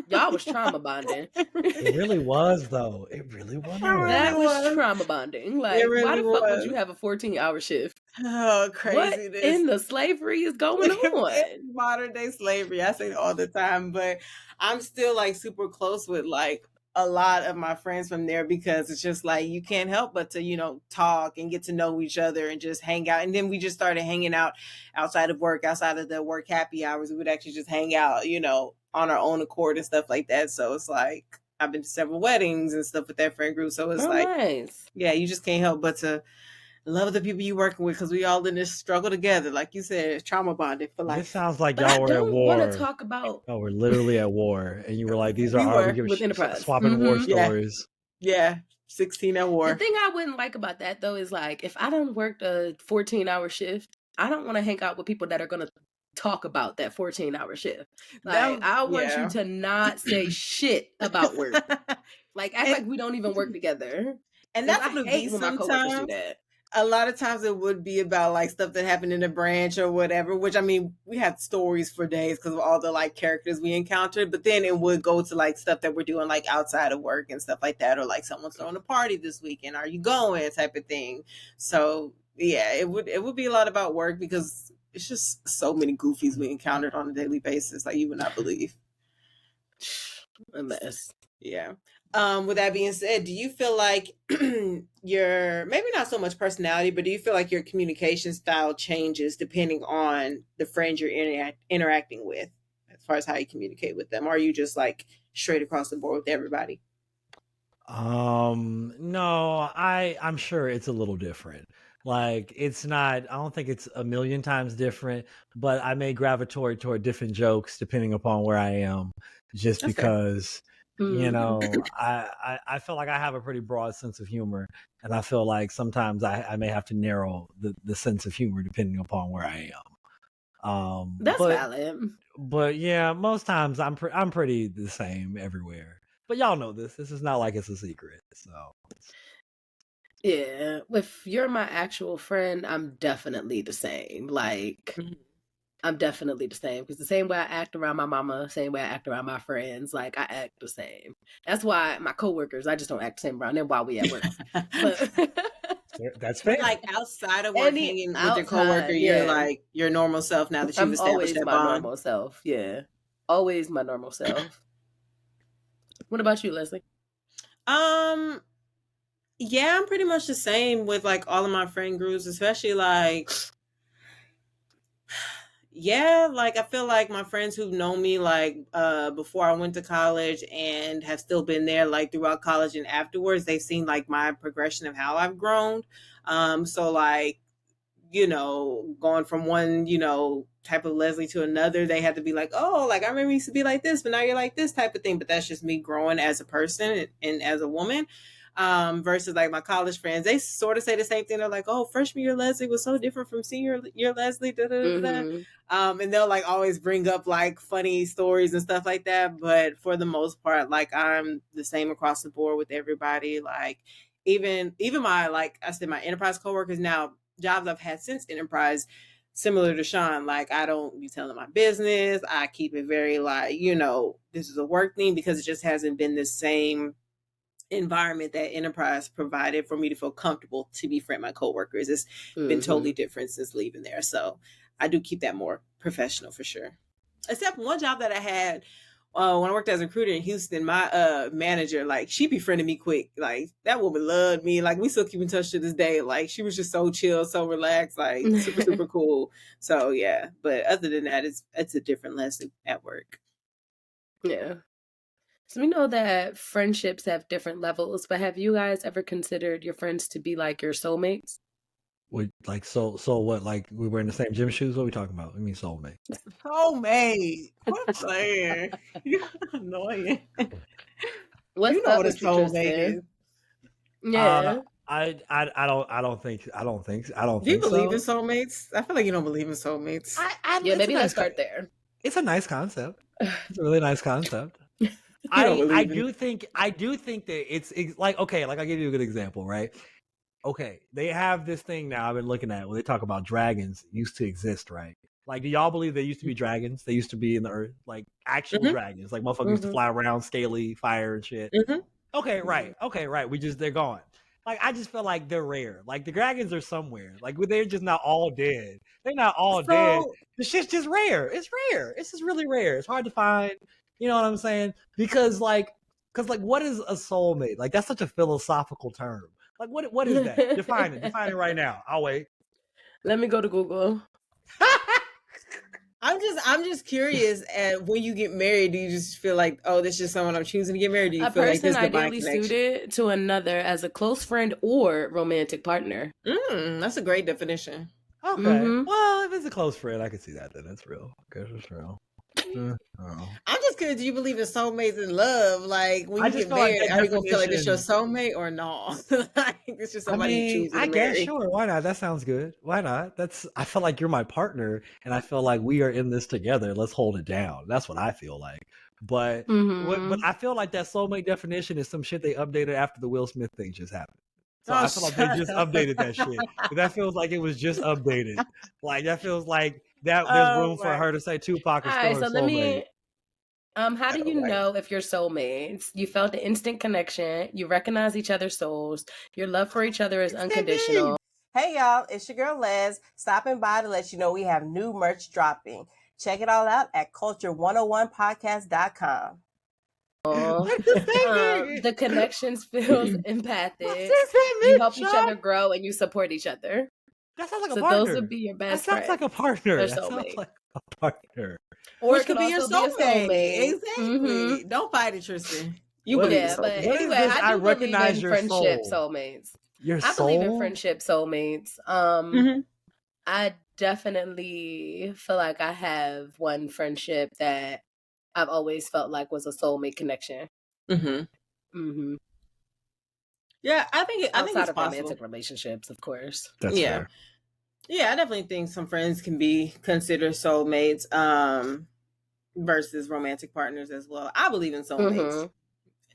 Y'all was trauma bonding. It really was, though. It really was. That was trauma bonding. Like, really why the fuck would you have a 14-hour shift? Oh, crazy! What in the slavery is going on? Modern day slavery. I say it all the time, but I'm still like super close with like a lot of my friends from there, because it's just like you can't help but to talk and get to know each other and just hang out. And then we just started hanging out outside of work, outside of the work happy hours. We would actually just hang out on our own accord and stuff like that. So it's like I've been to several weddings and stuff with that friend group. So it's nice. Yeah, you just can't help but to love the people you working with, because we all in this struggle together. Like you said, trauma bonded for life. It sounds like y'all were at war. I want to talk about. Oh, we're literally at war, and you were like, "These are with Enterprise swapping war stories." Yeah, 16 at war. The thing I wouldn't like about that though is like if I done worked a 14-hour shift, I don't want to hang out with people that are gonna talk about that 14-hour shift. Like I want you to not say shit about work. Like act like we don't even work together. And that's what it be sometimes. Do that. a lot of times it would be about like stuff that happened in the branch or whatever, which I mean, we had stories for days because of all the like characters we encountered, but then it would go to like stuff that we're doing like outside of work and stuff like that, or like someone's throwing a party this weekend, are you going, type of thing. So yeah, it would be a lot about work because it's just so many goofies we encountered on a daily basis, like you would not believe. A mess. Yeah. With that being said, do you feel like your, maybe not so much personality, but do you feel like your communication style changes depending on the friends you're interacting with, as far as how you communicate with them? Or are you just like straight across the board with everybody? No, I'm sure it's a little different. Like it's not, I don't think it's a million times different, but I may gravitate toward different jokes depending upon where I am, just That's fair. because, you know, I feel like I have a pretty broad sense of humor, and I feel like sometimes I may have to narrow the sense of humor depending upon where I am. That's valid. But yeah, most times I'm pretty the same everywhere. But y'all know this. This is not like it's a secret. So yeah, if you're my actual friend, I'm definitely the same. Like, I'm definitely the same because the same way I act around my mama, same way I act around my friends, like I act the same. That's why my coworkers, I just don't act the same around them while we at work. That's fair. Like outside of work, hanging with your coworker, you're like your normal self now that you've established that bond. Always my normal self. Yeah, always my normal self. What about you, Leslie? Yeah, I'm pretty much the same with like all of my friend groups, especially like, yeah, like I feel like my friends who've known me like before I went to college and have still been there like throughout college and afterwards, they've seen like my progression of how I've grown. So like, you know, going from one, you know, type of Leslie to another, they had to be like, oh, like I remember you used to be like this, but now you're like this, type of thing. But that's just me growing as a person and as a woman. Versus like my college friends, they sort of say the same thing. They're like, oh, freshman year Leslie was so different from senior year Leslie. Da, da, da, da. And they'll like always bring up like funny stories and stuff like that. But for the most part, like I'm the same across the board with everybody. Like even my, like I said, my enterprise coworkers now, jobs I've had since enterprise, similar to Sean, like I don't be telling my business. I keep it very like, you know, this is a work thing, because it just hasn't been the same environment that enterprise provided for me to feel comfortable to befriend my coworkers. It's been totally different since leaving there. So I do keep that more professional for sure. Except one job that I had when I worked as a recruiter in Houston, my manager, like she befriended me quick. Like that woman loved me. Like we still keep in touch to this day. Like she was just so chill, so relaxed, like super, super cool. So yeah, but other than that, it's a different lesson at work. Yeah. So we know that friendships have different levels, but have you guys ever considered your friends to be like your soulmates? Wait, like so what? Like we were in the same gym shoes? What are we talking about? I mean soulmate. Soulmate. Quit playing. You're annoying. What's you know what a soulmate is? Yeah. I don't think Do you believe in soulmates? I feel like you don't believe in soulmates. Yeah, maybe let's start there. It's a nice concept. It's a really nice concept. I do think that it's like, okay, like I'll give you a good example, right? Okay, they have this thing now I've been looking at where they talk about dragons used to exist, right? Like, do y'all believe they used to be dragons? They used to be in the earth, like actual dragons, like motherfuckers used to fly around, scaly, fire and shit. Okay, right. They're gone. Like, I just feel like they're rare. Like the dragons are somewhere. Like they're just not all dead. They're not all dead. The shit's just rare. It's rare. It's just really rare. It's hard to find. You know what I'm saying? Because what is a soulmate? Like that's such a philosophical term. Like what is that? Define it right now. I'll wait. Let me go to Google. I'm just curious. When you get married, do you just feel like, oh, this is just someone I'm choosing to get married? Do you feel like this ideally suited to another as a close friend or romantic partner? That's a great definition. Okay. Well, if it's a close friend, I can see that. Then that's real. Okay, that's real. I'm just curious, do you believe in soulmates and love? Like when you get married, are you gonna feel like it's your soulmate or no? Like it's just somebody you choose to marry. I guess sure. Why not? That sounds good. Why not? I feel like you're my partner and I feel like we are in this together. Let's hold it down. That's what I feel like. But but I feel like that soulmate definition is some shit they updated after the Will Smith thing just happened. So I feel like they just updated that shit. That feels like it was just updated. Like that feels like that there's room for her to say Tupac is still her soulmate. How do you know if you're soulmates? You felt an instant connection. You recognize each other's souls. Your love for each other is unconditional. Hey y'all, it's your girl Les, stopping by to let you know we have new merch dropping. Check it all out at culture101podcast.com. The connections feels empathic. You help each other grow and you support each other. That sounds like a partner. So those would be your best friends. That sounds like a partner. That sounds like a partner. Or it could be your soulmate. Exactly. Mm-hmm. Don't fight it, Tristan. You believe yeah, but anyway, I do recognize your friendship soulmates. I believe in friendship soulmates. I definitely feel like I have one friendship that I've always felt like was a soulmate connection. Yeah, I think it's possible. romantic relationships, of course. That's fair. Yeah, I definitely think some friends can be considered soulmates versus romantic partners as well. I believe in soulmates.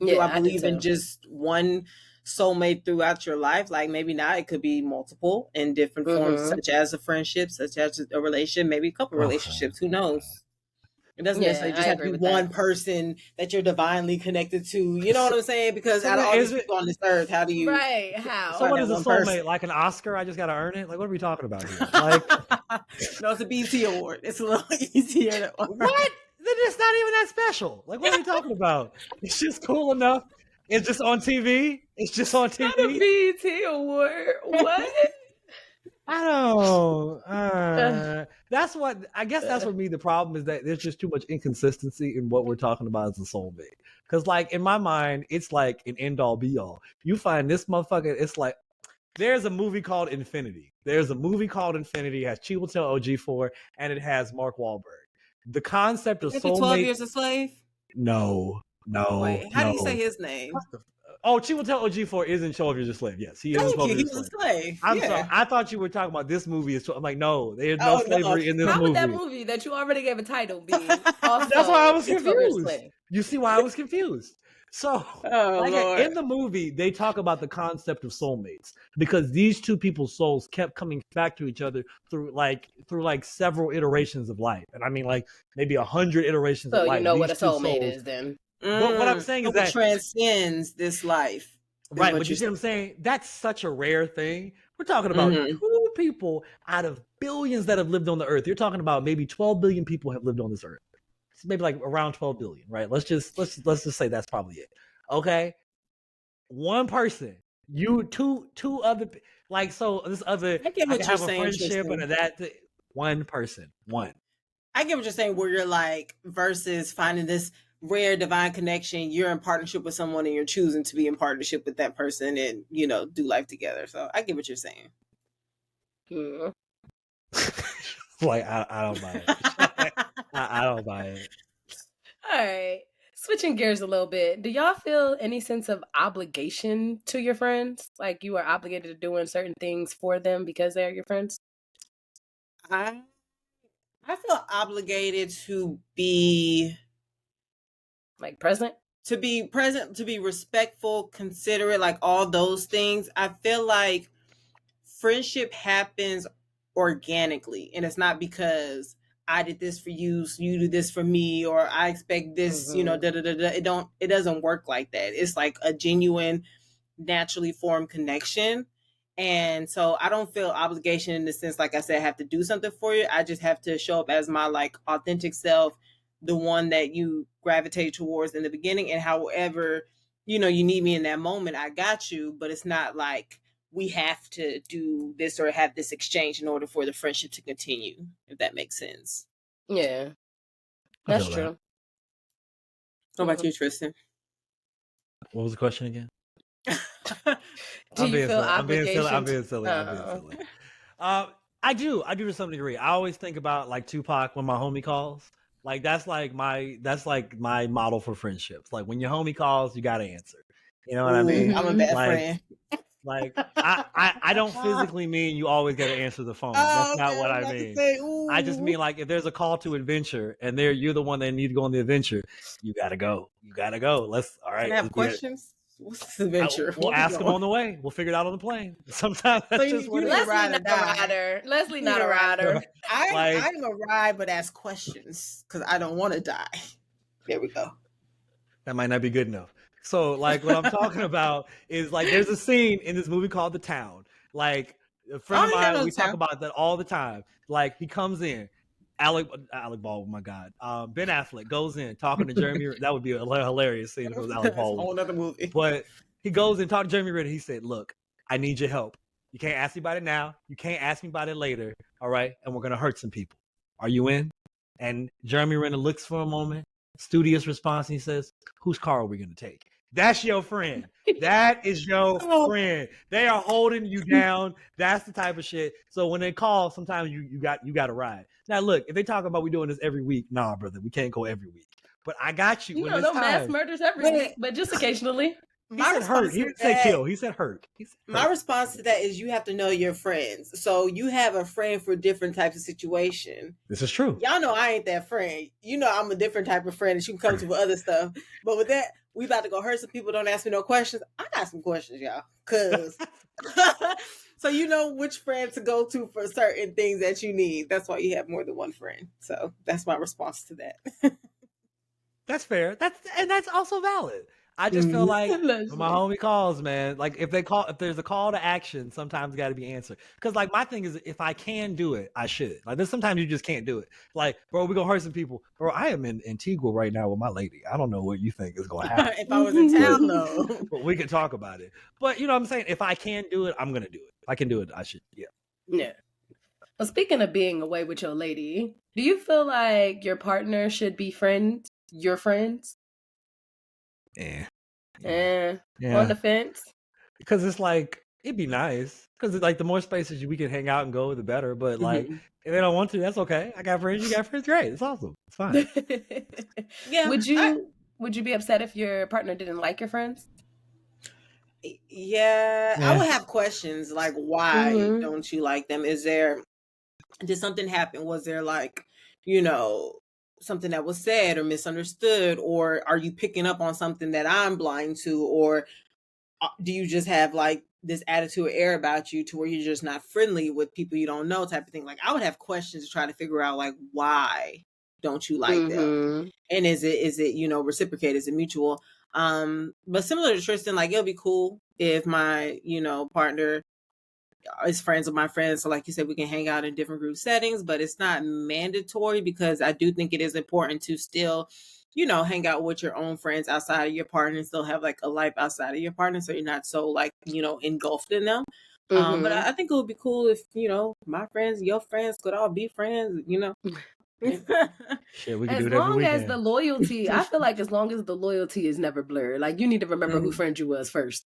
Do I believe in just one soulmate throughout your life? Like maybe not. It could be multiple in different forms, such as a friendship, such as a relationship, maybe a couple relationships. Who knows? It doesn't necessarily just have to be one person that you're divinely connected to. You know what I'm saying? Because out of all these people on this earth, how do you... Right, how? So what is a soulmate? Person? Like an Oscar? I just got to earn it? Like, what are we talking about here? Like, no, it's a BT award. It's a little easier. What? Then it's not even that special. Like, what are we talking about? It's just cool enough. It's just on TV. It's just on TV. Not a BT award. What? I don't. That's what I guess. That's for me. The problem is that there's just too much inconsistency in what we're talking about as a soulmate. Because, like in my mind, it's like an end all be all. You find this motherfucker. It's like there's a movie called Infinity. There's a movie called Infinity. It has Chiwetel Ejiofor and it has Mark Wahlberg. The concept of soulmate. 12 Years a Slave. No. Wait, how do you say his name? Chiwetel Ejiofor is in 12 Years a Slave. Yes, he is. He was a slave. I'm sorry. I thought you were talking about this movie. I'm like, no, there's no slavery in this movie. How would that movie that you already gave a title be? That's why I was confused. You see why I was confused? So, in the movie, they talk about the concept of soulmates because these two people's souls kept coming back to each other through several iterations of life, and I mean like maybe 100 iterations of life. So you know what a soulmate is then. But what I'm saying is that transcends this life. Right, but you see what I'm saying? That's such a rare thing. We're talking about 2 people out of billions that have lived on the earth. You're talking about maybe 12 billion people have lived on this earth. It's maybe like around 12 billion, right? Let's just say that's probably it. Okay? One person, you two other like so this other I get what you're saying, friendship and that one person. I get what you're saying where you're like versus finding this rare divine connection, you're in partnership with someone and you're choosing to be in partnership with that person and do life together. So I get what you're saying. Like I don't buy it. I don't buy it. All right, switching gears a little bit, do y'all feel any sense of obligation to your friends, like you are obligated to doing certain things for them because they're your friends? I feel obligated to be present, to be respectful, considerate, like all those things. I feel like friendship happens organically, and it's not because I did this for you, so you do this for me, or I expect this, It doesn't work like that. It's like a genuine, naturally formed connection. And so I don't feel obligation in the sense, like I said, I have to do something for you. I just have to show up as my authentic self, the one that you gravitate towards in the beginning, and however, you need me in that moment, I got you, but it's not like we have to do this or have this exchange in order for the friendship to continue, if that makes sense. Yeah, that's true. What about you, Tristan? What was the question again? Do you feel obligation? I'm being silly. I do to some degree. I always think about like Tupac when my homie calls. Like that's like my model for friendships. Like when your homie calls, you gotta answer. You know what I mean? I'm a bad friend. Like I don't physically mean you always gotta answer the phone. That's not what I mean. I just mean like if there's a call to adventure and you're the one that need to go on the adventure, you gotta go. Let's all right. Can I have questions? What's this adventure? We'll ask him on the way. We'll figure it out on the plane. Sometimes that's So just what it is. Leslie ride or not a die. rider. Leslie not You're a a rider. rider. I'm a ride, but ask questions because I don't want to die. There we go. That might not be good enough. So, like, what I'm talking about is, like, there's a scene in this movie called The Town. Like, a friend of mine, we talk about that all the time. Like, he comes in, Alec Baldwin, my God. Ben Affleck goes in talking to Jeremy. That would be a hilarious scene if it was Alec Baldwin. That's a whole other movie. But he goes in, talk to Jeremy Renner. He said, look, I need your help. You can't ask me about it now. You can't ask me about it later. All right? And we're going to hurt some people. Are you in? And Jeremy Renner looks for a moment. Studious response. And he says, whose car are we going to take? That's your friend. That is your friend. They are holding you down. That's the type of shit. So when they call, sometimes you got to ride. Now look, if they talk about we doing this every week, nah, brother, we can't go every week. But I got you. You know, no mass murders every week, but just occasionally. He said hurt. He didn't say kill. He said hurt. My response to that is you have to know your friends. So you have a friend for different types of situation. This is true. Y'all know I ain't that friend. You know I'm a different type of friend that you can come to for other stuff. But with that, we about to go hurt some people. Don't ask me no questions. I got some questions, y'all. Cause so you know which friend to go to for certain things that you need. That's why you have more than one friend. So that's my response to that. That's fair. That's also valid. I just feel like when my homie calls, man, like if there's a call to action, sometimes got to be answered. Because like my thing is, if I can do it, I should. Like there's sometimes you just can't do it. Like, bro, we gonna hurt some people. Bro, I am in Antigua right now with my lady. I don't know what you think is gonna happen. If I was in town, though. But we can talk about it. But you know what I'm saying? If I can do it, I'm gonna do it. If I can do it, I should. Yeah. Yeah. Well, speaking of being away with your lady, do you feel like your partner should be your friends? Yeah. On the fence? Because it's like, it'd be nice. Because like the more spaces we can hang out and go, the better. But like, if they don't want to, that's okay. I got friends, you got friends, great. It's awesome. It's fine. Yeah. Would you be upset if your partner didn't like your friends? Yeah. I would have questions like, why don't you like them? Did something happen? Was there like, something that was said or misunderstood, or are you picking up on something that I'm blind to, or do you just have like this attitude or air about you to where you're just not friendly with people you don't know, type of thing? Like I would have questions to try to figure out like, why don't you like them? And is it reciprocated? Is it mutual? But similar to Tristan, like it'll be cool if my partner is friends with my friends. So like you said, we can hang out in different group settings, but it's not mandatory, because I do think it is important to still, hang out with your own friends outside of your partner and still have like a life outside of your partner. So you're not so like, engulfed in them. But I think it would be cool if, my friends, your friends could all be friends, Shit, we can as do it every long weekend. as the loyalty, I feel like as long as the loyalty is never blurred, like you need to remember who friend you was first.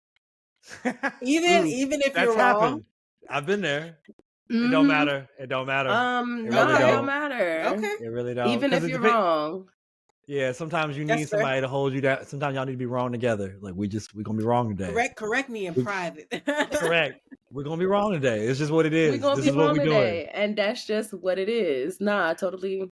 Even if That's you're happened. wrong. I've been there. It don't matter. It don't matter. It don't matter. Okay. It really don't. Even if you're wrong. Yeah, sometimes you need somebody to hold you down. Sometimes y'all need to be wrong together. Like we're gonna be wrong today. Correct me in private. Correct. We're gonna be wrong today. It's just what it is. We're gonna be wrong today, and that's just what it is. Nah, totally.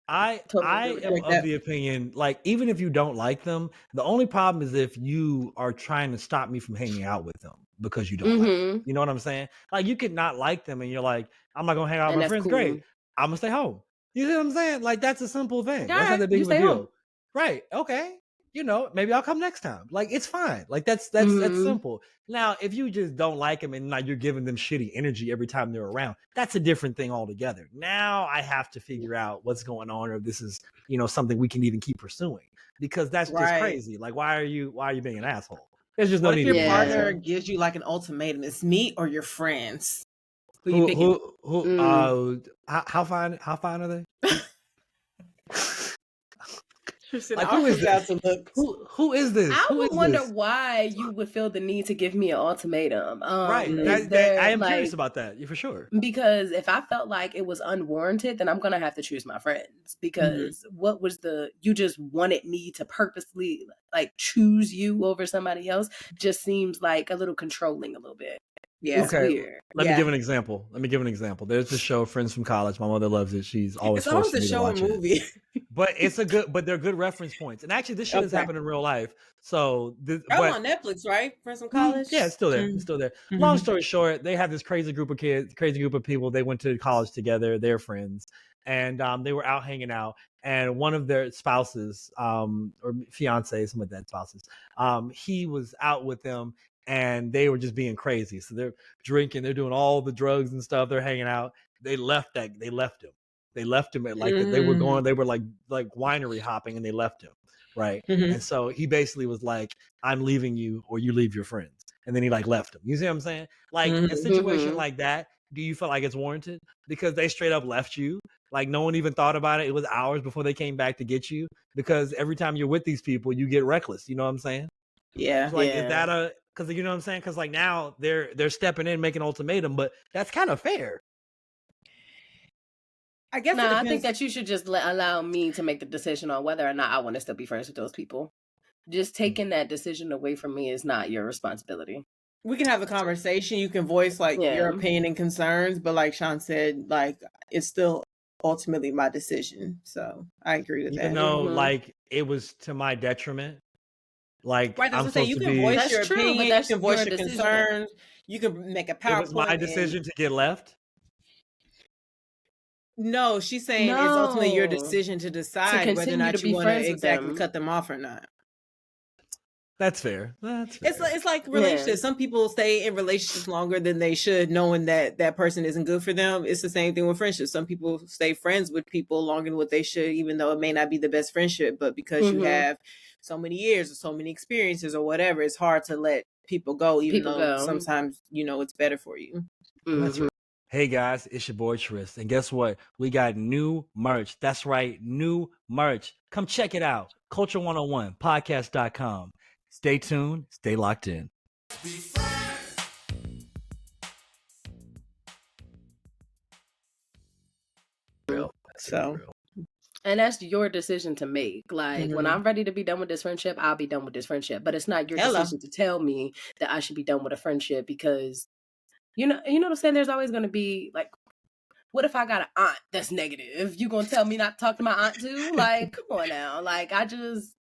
I am of the opinion, like, even if you don't like them, the only problem is if you are trying to stop me from hanging out with them because you don't like them. You know what I'm saying? Like, you could not like them and you're like, I'm not gonna hang out with my friends. Cool. Great. I'm gonna stay home. You see what I'm saying? Like, that's a simple thing. That's not that big of a deal. Home. Right. Okay. Maybe I'll come next time. Like, it's fine. Like, that's simple. Now, if you just don't like them and now you're giving them shitty energy every time they're around, that's a different thing altogether. Now I have to figure out what's going on, or if this is, something we can even keep pursuing, because that's just crazy. Like, why are you being an asshole? There's just no need. If your partner gives you like an ultimatum, it's me or your friends. Who you picking? How fine are they? Like, who is this? Who is this? I would wonder why you would feel the need to give me an ultimatum. Right. I am curious about that. For sure. Because if I felt like it was unwarranted, then I'm going to have to choose my friends. Because what was you just wanted me to purposely like choose you over somebody else just seems like a little controlling a little bit. Yeah. Okay. Weird. Let me give an example. There's this show, Friends from College. My mother loves it. She's always forced me to watch it. It's always a show and movie. But they're good reference points. And actually, this shit has happened in real life. So, on Netflix, right? Friends from college. Yeah, it's still there. It's still there. Long story short, they have this crazy group of people. They went to college together. They're friends, and they were out hanging out. And one of their spouses, or fiance, some of that spouses, he was out with them, and they were just being crazy. So they're drinking, they're doing all the drugs and stuff. They're hanging out. They left him. They left him at they were like winery hopping, and they left him. Right. And so he basically was like, I'm leaving you or you leave your friends. And then he like left him. You see what I'm saying? Like a situation like that, do you feel like it's warranted? Because they straight up left you. Like no one even thought about it. It was hours before they came back to get you. Because every time you're with these people, you get reckless. You know what I'm saying? Yeah. It's like, is that because you know what I'm saying? Because like now they're stepping in, making an ultimatum, but that's kind of fair. I guess I think that you should just allow me to make the decision on whether or not I want to still be friends with those people. Just taking that decision away from me is not your responsibility. We can have a conversation. You can voice like your opinion and concerns, but like Sean said, like it's still ultimately my decision. So I agree with that. Even though like it was to my detriment. Like right, I'm supposed to be. Voice your opinion, you can voice your concerns. You can make a PowerPoint. It was my decision to get left. No, she's saying it's ultimately your decision to decide whether or not you want to exactly cut them off or not. That's fair. It's like relationships. Yeah. Some people stay in relationships longer than they should, knowing that that person isn't good for them. It's the same thing with friendships. Some people stay friends with people longer than what they should, even though it may not be the best friendship. But because you have so many years or so many experiences or whatever, it's hard to let people go, even though sometimes, it's better for you. That's right. Hey guys, it's your boy Tris, and guess what? We got new merch. That's right, new merch. Come check it out. Culture101podcast.com. Stay tuned, stay locked in. And that's your decision to make. Like when I'm ready to be done with this friendship, I'll be done with this friendship. But it's not your decision to tell me that I should be done with a friendship because you know what I'm saying? There's always going to be like, what if I got an aunt that's negative? You going to tell me not to talk to my aunt too? Like, come on now. Like,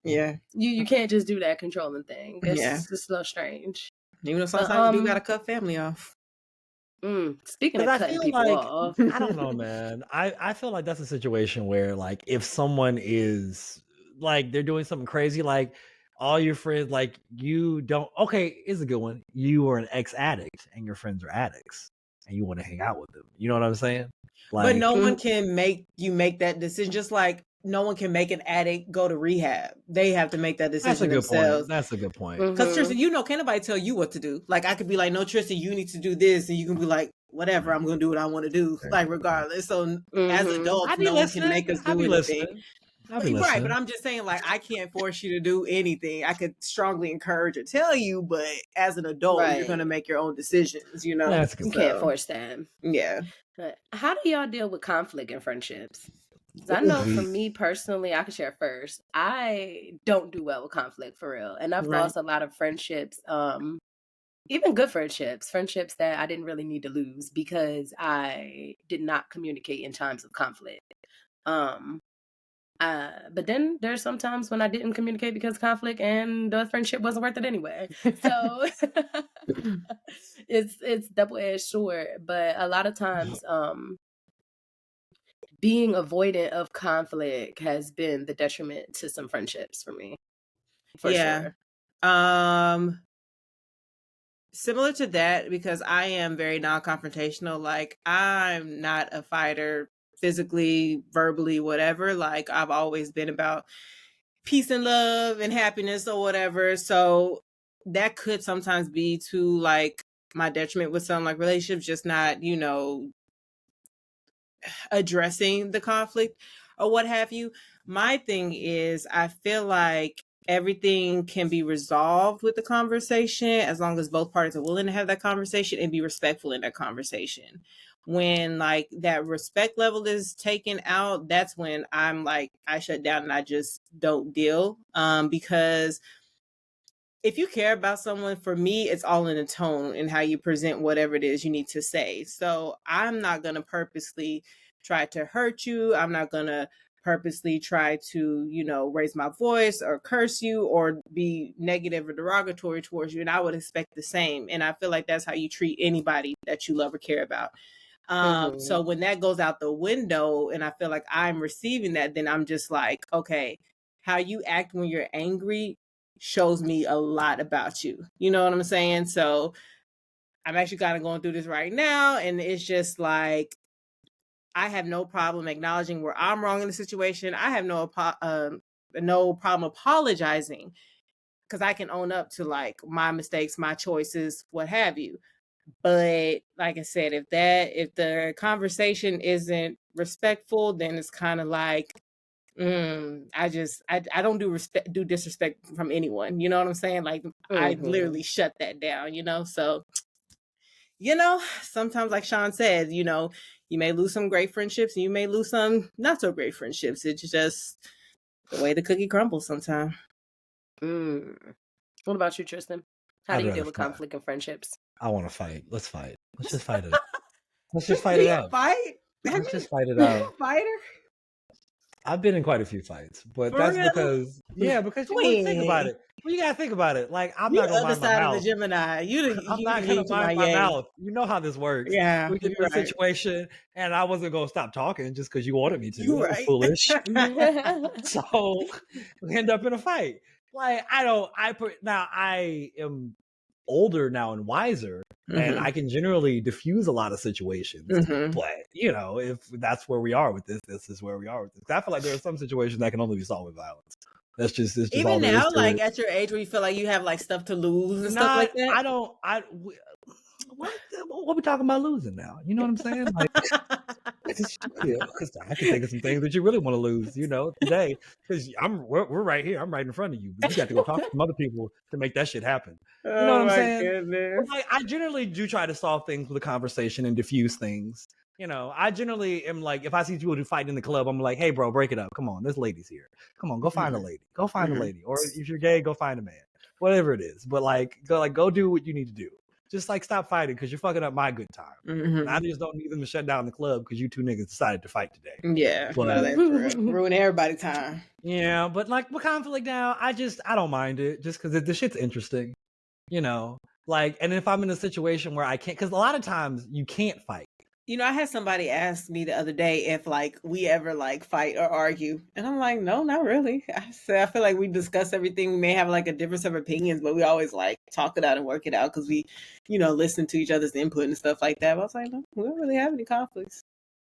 you can't just do that controlling thing. It's just a little strange. Even though sometimes you do got to cut family off. Speaking of cutting people off. I don't know, man. I feel like that's a situation where like if someone is like they're doing something crazy, like all your friends, like you don't. Okay, is a good one. You are an ex-addict, and your friends are addicts, and you want to hang out with them. You know what I'm saying? Like, but no one can make you make that decision. Just like no one can make an addict go to rehab. They have to make that decision themselves. That's a good point. Because Tristan, can't nobody tell you what to do. Like I could be like, no, Tristan, you need to do this, and you can be like, whatever, I'm going to do what I want to do, like regardless. So as adults, no one can make us do anything. Right, but I'm just saying, like, I can't force you to do anything. I could strongly encourage or tell you, but as an adult, you're going to make your own decisions, you can't force them. Yeah. But how do y'all deal with conflict in friendships? I know for me personally, I can share first. I don't do well with conflict for real. And I've lost a lot of friendships, even good friendships that I didn't really need to lose because I did not communicate in times of conflict. But then there's sometimes when I didn't communicate because of conflict and the friendship wasn't worth it anyway. So it's double-edged sword. But a lot of times, being avoidant of conflict has been the detriment to some friendships for me. For sure. Similar to that, because I am very non-confrontational. Like I'm not a fighter. Physically, verbally, whatever. Like I've always been about peace and love and happiness or whatever. So that could sometimes be to like my detriment with some like relationships, just not, addressing the conflict or what have you. My thing is, I feel like everything can be resolved with the conversation as long as both parties are willing to have that conversation and be respectful in that conversation. When like that respect level is taken out, that's when I'm like, I shut down and I just don't deal. Because if you care about someone, for me, it's all in the tone and how you present whatever it is you need to say. So I'm not going to purposely try to hurt you. I'm not going to purposely try to, you know, raise my voice or curse you or be negative or derogatory towards you. And I would expect the same. And I feel like that's how you treat anybody that you love or care about. So when that goes out the window and I feel like I'm receiving that, then I'm just like, okay, how you act when you're angry shows me a lot about you. You know what I'm saying? So I'm actually kind of going through this right now. And it's just like, I have no problem acknowledging where I'm wrong in the situation. I have no problem apologizing because I can own up to like my mistakes, my choices, what have you. But like I said, if the conversation isn't respectful, then it's kind of like, I don't do disrespect from anyone. You know what I'm saying? Like I literally shut that down, you know? So, you know, sometimes like Sean said, you know, you may lose some great friendships and you may lose some not so great friendships. It's just the way the cookie crumbles sometimes. What about you, Tristan? How do you deal with conflict in friendships? I want to fight. Let's fight. Let's just fight it. Let's just fight it out. Let's just fight it out. Fighter? I've been in quite a few fights, but that's because you think about it. Well, you gotta think about it. Like I'm not gonna mind my mouth. Of the Gemini. I'm not gonna mind my mouth. You know how this works. Yeah, we get in a situation, and I wasn't gonna stop talking just because you wanted me to. You're right. Foolish. So we end up in a fight. Like I am older now and wiser, and I can generally diffuse a lot of situations. But you know, if that's where we are with this is where we are with this. I feel like there are some situations that can only be solved with violence. That's just even all now, like at your age where you feel like you have like stuff to lose and stuff like that. What we talking about losing now? You know what I'm saying? Like, because I can think of some things that you really want to lose. You know, today because we're right here. I'm right in front of you. But you got to go talk to some other people to make that shit happen. You know what I'm saying? Like, I generally do try to solve things with a conversation and diffuse things. You know, I generally am like, if I see people who fight in the club, I'm like, hey, bro, break it up. Come on, there's ladies here. Come on, go find a lady. Go find a lady. Or if you're gay, go find a man. Whatever it is. But go do what you need to do. Just like stop fighting because you're fucking up my good time. I just don't need them to shut down the club because you two niggas decided to fight today. Yeah, but ruin everybody's time. Yeah, but like with conflict now, I don't mind it just because the shit's interesting. You know, like, and if I'm in a situation where I can't, because a lot of times you can't fight. You know, I had somebody ask me the other day if like we ever like fight or argue. And I'm like, no, not really. I feel like we discuss everything. We may have like a difference of opinions, but we always like talk it out and work it out because we, you know, listen to each other's input and stuff like that. But I was like, no, we don't really have any conflicts.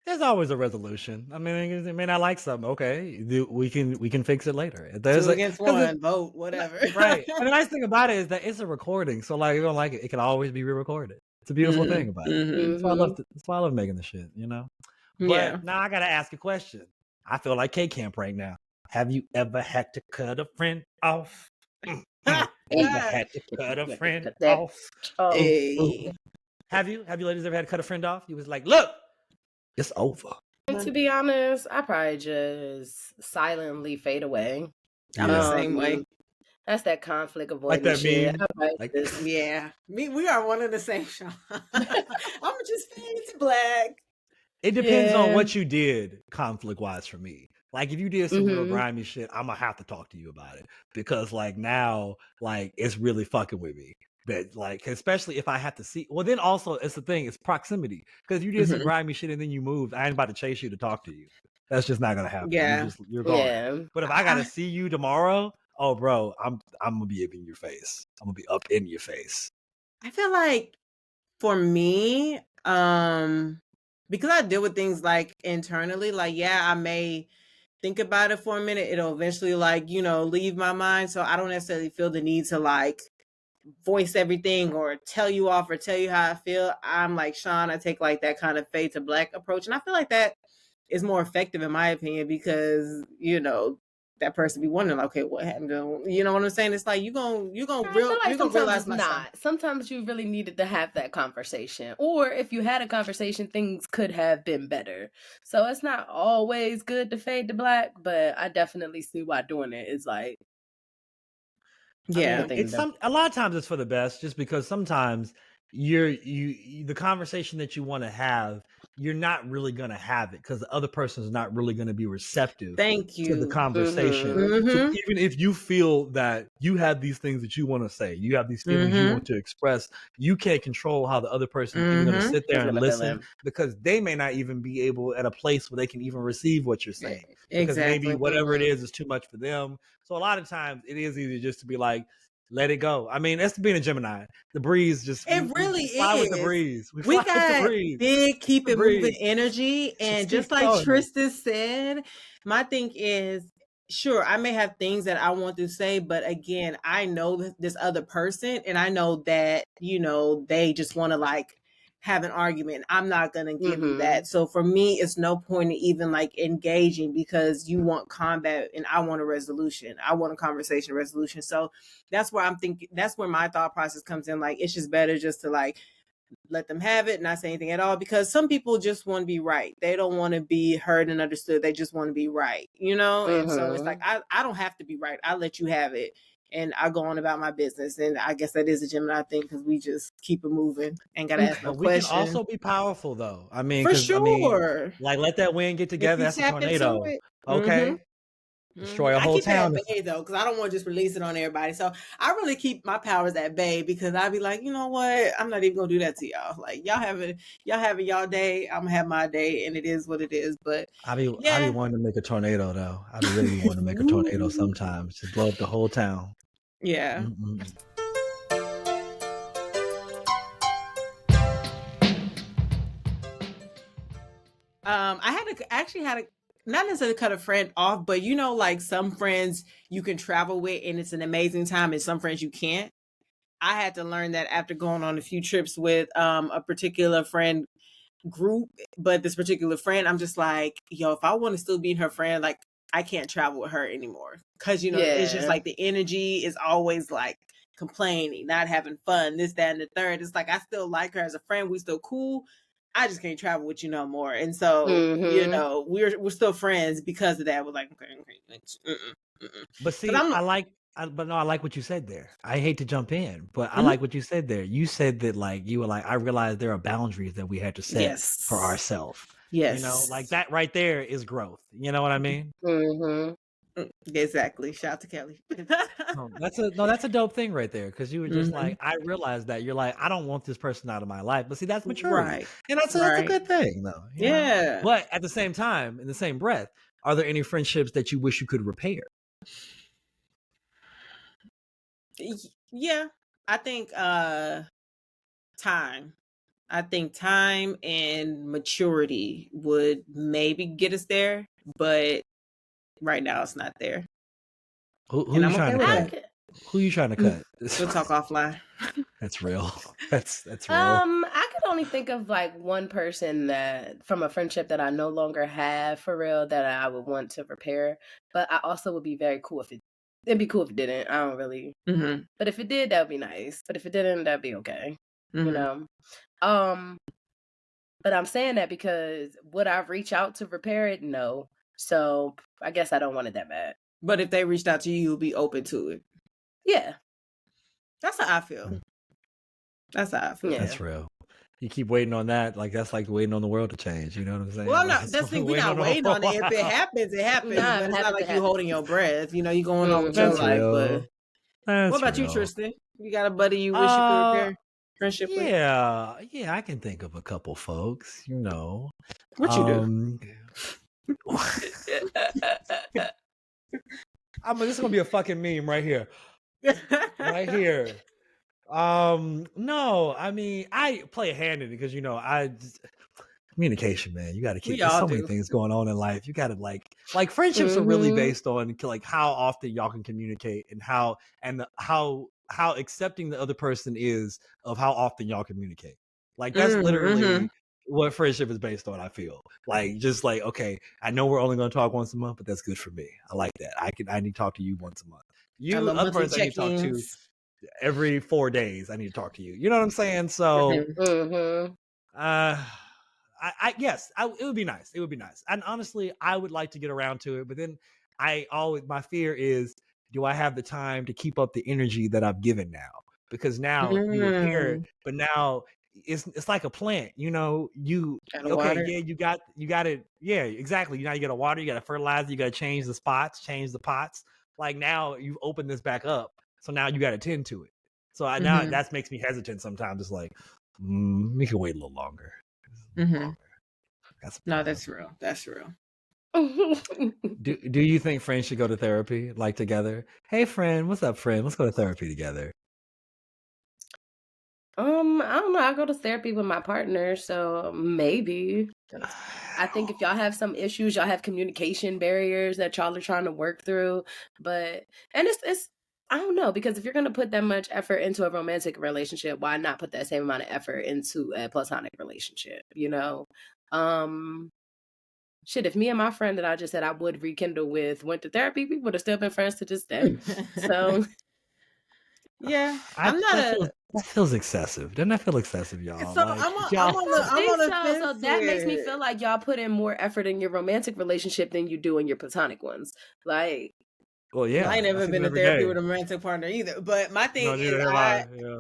There's always a resolution. I mean, it may not like something. Okay, we can fix it later. There's 2 against 1, vote, whatever. Right. And the nice thing about it is that it's a recording. So like, you don't like it, it can always be re-recorded. It's a beautiful thing about it. That's why I love making the shit, you know? But now I got to ask a question. I feel like K-Camp right now. Have you ever had to cut a friend off? Ever had to cut a friend off? Hey. Have you ladies ever had to cut a friend off? You was like, look, it's over. To be honest, I probably just silently fade away. I'm the same way. That's that conflict avoidance shit. Yeah. We are one of the same, Sean. I'm just fade to black. It depends on what you did conflict-wise for me. Like, if you did some real grimy shit, I'm going to have to talk to you about it. Because, like, now, like, it's really fucking with me. But, like, especially if I have to see... Well, then also, it's the thing, it's proximity. Because if you did some grimy shit and then you moved, I ain't about to chase you to talk to you. That's just not going to happen. Yeah. You're gone. Yeah. But if I got to see you tomorrow... Oh, bro, I'm gonna be up in your face. I'm gonna be up in your face. I feel like for me, because I deal with things like internally, like, yeah, I may think about it for a minute. It'll eventually like, you know, leave my mind. So I don't necessarily feel the need to like voice everything or tell you off or tell you how I feel. I'm like Sean, I take like that kind of fade to black approach. And I feel like that is more effective in my opinion because, you know, that person be wondering, like, okay, what happened to, you know what I'm saying? It's like you're gonna realize not. Sometimes you really needed to have that conversation, or if you had a conversation, things could have been better. So it's not always good to fade to black, but I definitely see why doing it is like, yeah. I mean, a lot of times it's for the best, just because sometimes the conversation that you want to have, you're not really going to have it because the other person is not really going to be receptive to the conversation. So even if you feel that you have these things that you want to say, you have these feelings you want to express, you can't control how the other person is even going to sit there and listen, because they may not even be able at a place where they can even receive what you're saying, because maybe whatever it is too much for them. So a lot of times it is easy just to be like, let it go. I mean, that's being a Gemini. The breeze just it really is. Fly with the breeze. We got big keep it moving energy, and just like Tristan said, my thing is, sure, I may have things that I want to say, but again, I know this other person, and I know that, you know, they just want to like have an argument. I'm not going to give you that. So for me, it's no point in even like engaging, because you want combat and I want a resolution. I want a conversation resolution. So that's where I'm thinking, that's where my thought process comes in. Like, it's just better just to like let them have it, not say anything at all, because some people just want to be right. They don't want to be heard and understood. They just want to be right, you know? And so it's like, I don't have to be right. I let you have it. And I go on about my business. And I guess that is a Gemini thing, because we just keep it moving and got to ask no questions. We can also be powerful, though. I mean, for sure. Like, let that wind get together. That's a tornado. Okay. Destroy a whole town. I keep it at bay, though, because I don't want to just release it on everybody. So I really keep my powers at bay, because I'd be like, you know what? I'm not even going to do that to y'all. Like, y'all having y'all day. I'm going to have my day, and it is what it is. But I be wanting to make a tornado, though. I be really wanting to make a tornado sometimes. Just blow up the whole town. Yeah. I actually had a not necessarily cut a friend off, but you know, like some friends you can travel with and it's an amazing time, and some friends you can't. I had to learn that after going on a few trips with a particular friend group, but this particular friend, I'm just like, yo, if I want to still be her friend, like I can't travel with her anymore, because you know it's just like the energy is always like complaining, not having fun, this, that, and the third. It's like I still like her as a friend, we still cool. I just can't travel with you no more. And so, you know, we're still friends because of that. We're like, okay. But see, I like what you said there. I hate to jump in, but I like what you said there. You said that, like, you were like, I realized there are boundaries that we had to set for ourselves. Yes. You know, like that right there is growth. You know what I mean? Exactly. Shout out to Kelly. That's a dope thing right there, because you were just like, I realized that. You're like, I don't want this person out of my life. But see, that's maturity. Right. And that's a good thing, though. You know? But at the same time, in the same breath, are there any friendships that you wish you could repair? Yeah. I think time. I think time and maturity would maybe get us there, but right now it's not there. Who you trying to cut? Who you trying to cut? We'll talk offline. That's real. That's real. I could only think of like one person that from a friendship that I no longer have for real that I would want to repair. But I also would be very cool if it'd be cool if it didn't. I don't really. But if it did, that would be nice. But if it didn't, that'd be okay. You know. But I'm saying that because would I reach out to repair it? No. So I guess I don't want it that bad. But if they reached out to you, you'll be open to it. Yeah. That's how I feel. That's how I feel. Yeah. That's real. You keep waiting on that, like that's like waiting on the world to change. You know what I'm saying? Well, no, that's the thing. We're not waiting on it. If it happens, it happens. But it's not like you holding your breath. You know, you going on with your life. But what about you, Tristan? You got a buddy you wish you could repair friendship with? Yeah, I can think of a couple folks. You know, what you do? This is gonna be a fucking meme right here. Right here. No, I mean, I play a hand in it because, you know, communication, man. You got to keep. There's so many things going on in life. You got to like friendships are really based on like how often y'all can communicate and how accepting the other person is of how often y'all communicate. Like that's literally what friendship is based on. I feel like just like, okay, I know we're only going to talk once a month, but that's good for me. I like that. I need to talk to you once a month. You, other person, I need to talk to every 4 days. I need to talk to you. You know what I'm saying? So, yes, it would be nice. It would be nice. And honestly, I would like to get around to it. But then my fear is, do I have the time to keep up the energy that I've given now? because now you appear, but now it's like a plant, you know, you got it. Yeah, exactly. Now you got to water, you got to fertilize, you got to change the pots. Like now you've opened this back up. So now you got to tend to it. So now that makes me hesitant sometimes. It's like, we can wait a little longer. That's real. That's real. Do you think friends should go to therapy, like together? Hey friend, what's up, friend? Let's go to therapy together. I don't know. I go to therapy with my partner, so maybe. I think if y'all have some issues, y'all have communication barriers that y'all are trying to work through. And it's I don't know, because if you're gonna put that much effort into a romantic relationship, why not put that same amount of effort into a platonic relationship? You know, shit. If me and my friend that I just said I would rekindle with went to therapy, we would have still been friends to this day. So. Yeah, that feels excessive. Doesn't that feel excessive, y'all? So I'm on the fence. So that makes me feel like y'all put in more effort in your romantic relationship than you do in your platonic ones. Like, well, yeah, I ain't never been to therapy with a romantic partner either. But my thing is,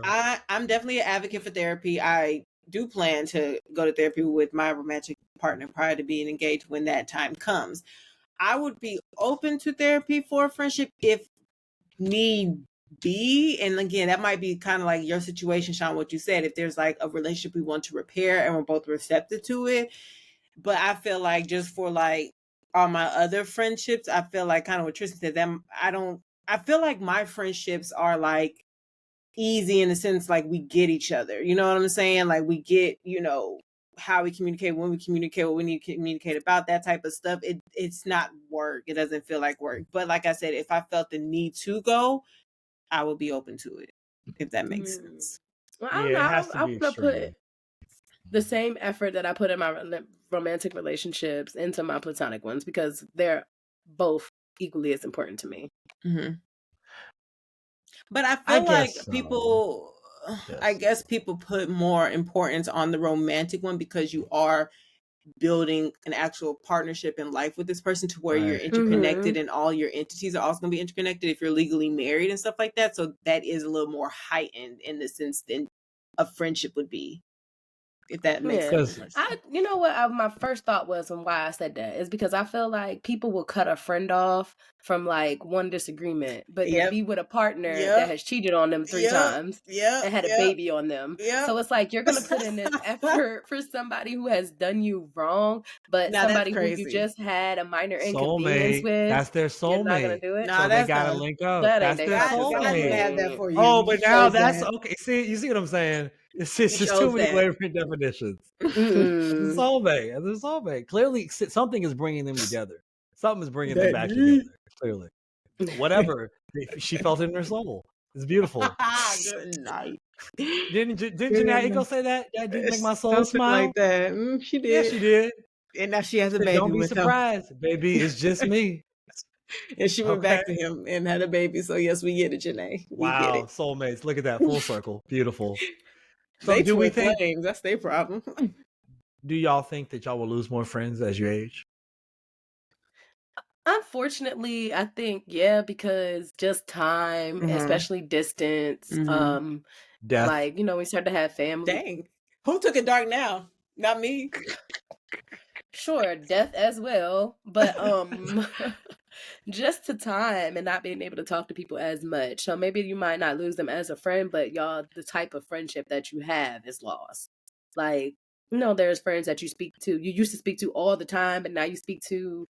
I'm definitely an advocate for therapy. I do plan to go to therapy with my romantic partner prior to being engaged when that time comes. I would be open to therapy for a friendship if need be, and again, that might be kind of like your situation, Sean, what you said, if there's like a relationship we want to repair and we're both receptive to it. But I feel like just for like all my other friendships, I feel like kind of what Tristan said, I feel like my friendships are like easy in the sense like we get each other, you know what I'm saying? Like we get, you know, how we communicate, when we communicate, what we need to communicate about, that type of stuff. It's not work. It doesn't feel like work. But like I said, if I felt the need to go, I would be open to it, if that makes sense. Well, I don't know. I would put the same effort that I put in my romantic relationships into my platonic ones because they're both equally as important to me. But I feel like people, I guess people put more importance on the romantic one because you are building an actual partnership in life with this person to where you're interconnected and all your entities are also going to be interconnected if you're legally married and stuff like that. So that is a little more heightened in the sense than a friendship would be. If that makes sense. You know what my first thought was and why I said that is because I feel like people will cut a friend off from like one disagreement, but then be with a partner that has cheated on them 3 times and had a baby on them. So it's like you're gonna put in this effort for somebody who has done you wrong, but somebody who you just had a minor inconvenience with. That's their soulmate. You're not gonna do it. So they gotta link up. That's their soulmate. Oh, but now that's okay. See, you see what I'm saying? It's just too many wavering definitions. It's a soulmate. Clearly, something is bringing them together. Something is bringing them back together. Clearly, whatever she felt in her soul. It's beautiful. Good night. Didn't Janae Eco say that? That didn't make my soul smile. Like that. She did. Yeah, she did. And now she has a baby. Don't be surprised, baby. It's just me. And she went back to him and had a baby. So yes, we get it, Janae. We get it. Soulmates. Look at that full circle. Beautiful. So do we think that's their problem? Do y'all think that y'all will lose more friends as you age? Unfortunately, I think because just time, especially distance, death. Like, you know, we start to have family. Dang. Who took it dark now? Not me. Sure, death as well, but just to time and not being able to talk to people as much. So maybe you might not lose them as a friend, but the type of friendship that you have is lost. Like, you know, there's friends that you used to speak to all the time, but now you speak to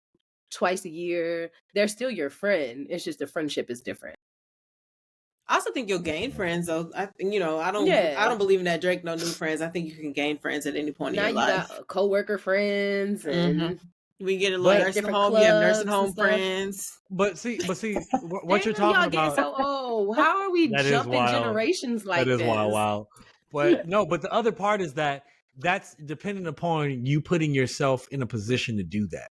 twice a year. They're still your friend. It's just the friendship is different. I also think you'll gain friends, though. I don't believe in that Drake no new friends. I think you can gain friends at any point in your life. Now you got co-worker friends and we get a little nursing home. You have nursing home friends. But see, what you're talking about. So old. How are we jumping generations like this? That is wild. But no, but the other part is that's dependent upon you putting yourself in a position to do that.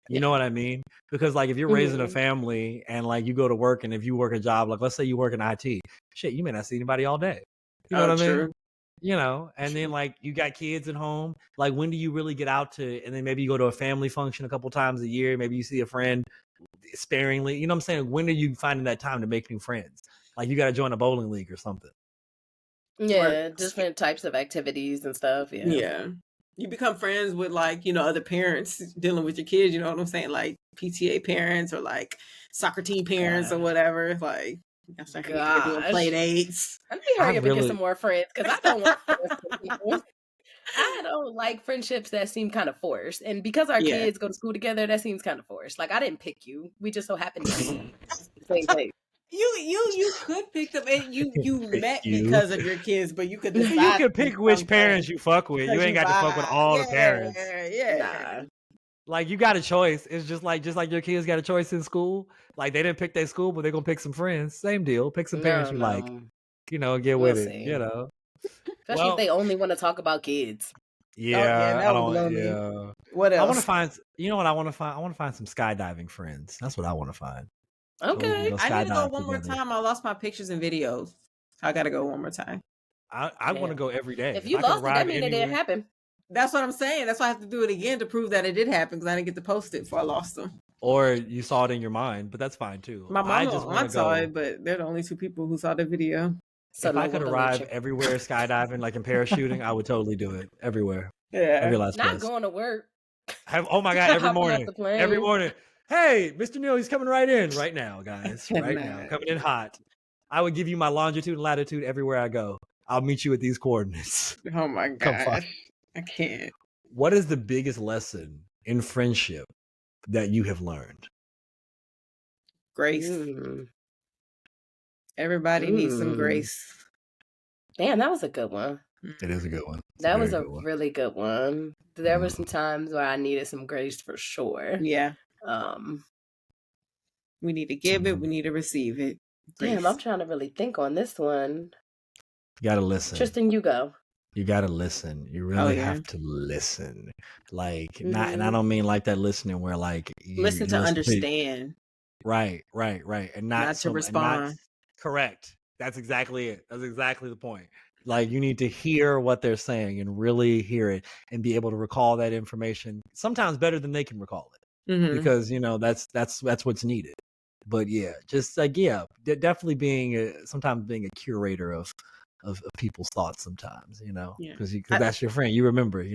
You know what I mean? Because like if you're raising a family and like you go to work and if you work a job, like let's say you work in IT, shit, you may not see anybody all day. You know what I mean? You know, and then like you got kids at home. Like when do you really get out to, and then maybe you go to a family function a couple times a year. Maybe you see a friend sparingly. You know what I'm saying? When are you finding that time to make new friends? Like you got to join a bowling league or something. Yeah, different types of activities and stuff. Yeah. Yeah. You become friends with like, other parents dealing with your kids, you know what I'm saying? Like PTA parents or like soccer team parents or whatever. Like, I'm starting doing play dates. Let me hurry up and get some more friends because I don't want people. I don't like friendships that seem kind of forced. And because our kids go to school together, that seems kind of forced. Like, I didn't pick you. We just so happened to be the same place. You could pick them, and you met because of your kids, but you could decide. You could pick which parents you fuck with. You ain't got to fuck with all the parents. Yeah. Nah. Like, you got a choice. It's just like your kids got a choice in school. Like, they didn't pick their school, but they're gonna pick some friends. Same deal. Pick some parents you like. Get with it. See. Especially if they only want to talk about kids. Yeah, that would blow me. What else? I want to find. You know what I want to find? I want to find some skydiving friends. That's what I want to find. Okay. I need to go one more time. I lost my pictures and videos. I got to go one more time. I want to go every day. If you lost it, that means it didn't happen. That's what I'm saying. That's why I have to do it again to prove that it did happen because I didn't get to post it before I lost them. Or you saw it in your mind, but that's fine too. My mom saw it, but they're the only two people who saw the video. So if I could arrive everywhere skydiving, like in parachuting, I would totally do it everywhere. Yeah, every last not place. Going to work. Oh my God! Every morning, every morning. Hey, Mr. Neal, he's coming right in right now, guys. Right now, coming in hot. I would give you my longitude and latitude everywhere I go. I'll meet you at these coordinates. Oh my gosh, I can't. What is the biggest lesson in friendship that you have learned? Grace. Everybody needs some grace. Damn, that was a good one. It is a good one. That was a really good one. There were some times where I needed some grace for sure. Yeah. We need to give it. We need to receive it. Grace. Damn, I'm trying to really think on this one. You gotta listen. Tristan, you go. You gotta listen. You really have to listen. Like not, and I don't mean like that listening where like listen to understand. Right, and not to respond. Correct. That's exactly it. That's exactly the point. Like you need to hear what they're saying and really hear it and be able to recall that information. Sometimes better than they can recall it, because that's what's needed. But yeah, just like definitely being sometimes being a curator of people's thoughts. Sometimes because that's your friend. You remember.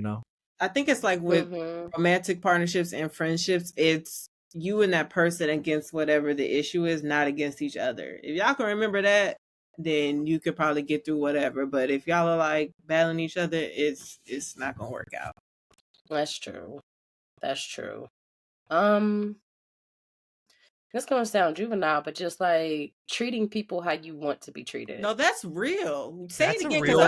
I think it's like with romantic partnerships and friendships. It's you and that person against whatever the issue is, not against each other. If y'all can remember that, then you could probably get through whatever. But if y'all are like battling each other, it's not gonna work out. That's true. It's gonna sound juvenile, but just like treating people how you want to be treated. No, that's real. Say that's it again, because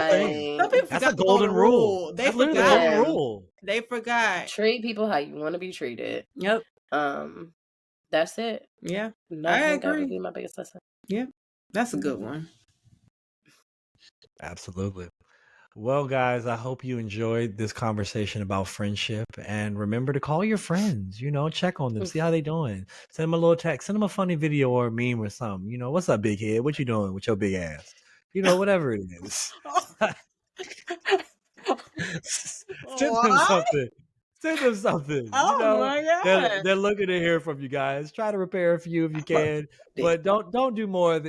some people that's forgot a golden rule. They forgot the golden rule. They forgot. Treat people how you want to be treated. Yep. That's it. Yeah, I agree. That would be my biggest lesson. Yeah, that's a good one. Absolutely. Well, guys, I hope you enjoyed this conversation about friendship. And remember to call your friends, check on them, see how they doing. Send them a little text, send them a funny video or a meme or something. What's up, big head? What you doing with your big ass? Whatever it is. Send them something. Send them something. Oh my God. They're looking to hear from you guys. Try to repair a few if you can, but don't do more.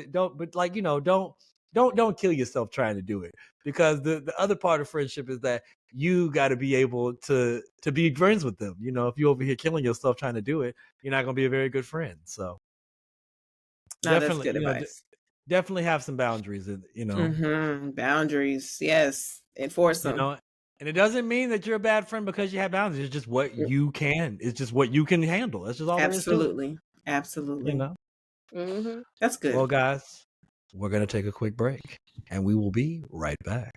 Don't kill yourself trying to do it, because the other part of friendship is that you got to be able to be friends with them. If you're over here killing yourself trying to do it, you're not going to be a very good friend. So definitely, that's good advice. Definitely have some boundaries. Boundaries, yes, enforce them. And it doesn't mean that you're a bad friend because you have boundaries. It's just what you can. It's just what you can handle. That's just all. Absolutely. That's good. Well, guys, we're going to take a quick break and we will be right back.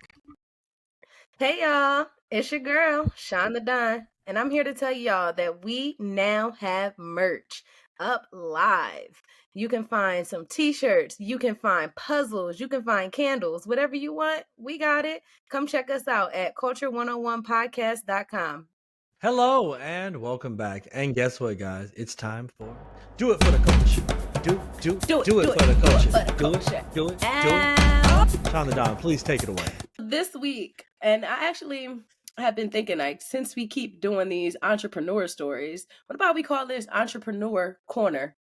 Hey, y'all. It's your girl, Shonda Dunn. And I'm here to tell y'all that we now have merch up live. You can find some t-shirts. You can find puzzles. You can find candles. Whatever you want, we got it. Come check us out at culture101podcast.com. Hello and welcome back. And guess what, guys? It's time for Do It for the Culture. Do it for the culture. Do it. Shonda Dawn, please take it away. This week, and I actually have been thinking, like, since we keep doing these entrepreneur stories, what about we call this Entrepreneur Corner?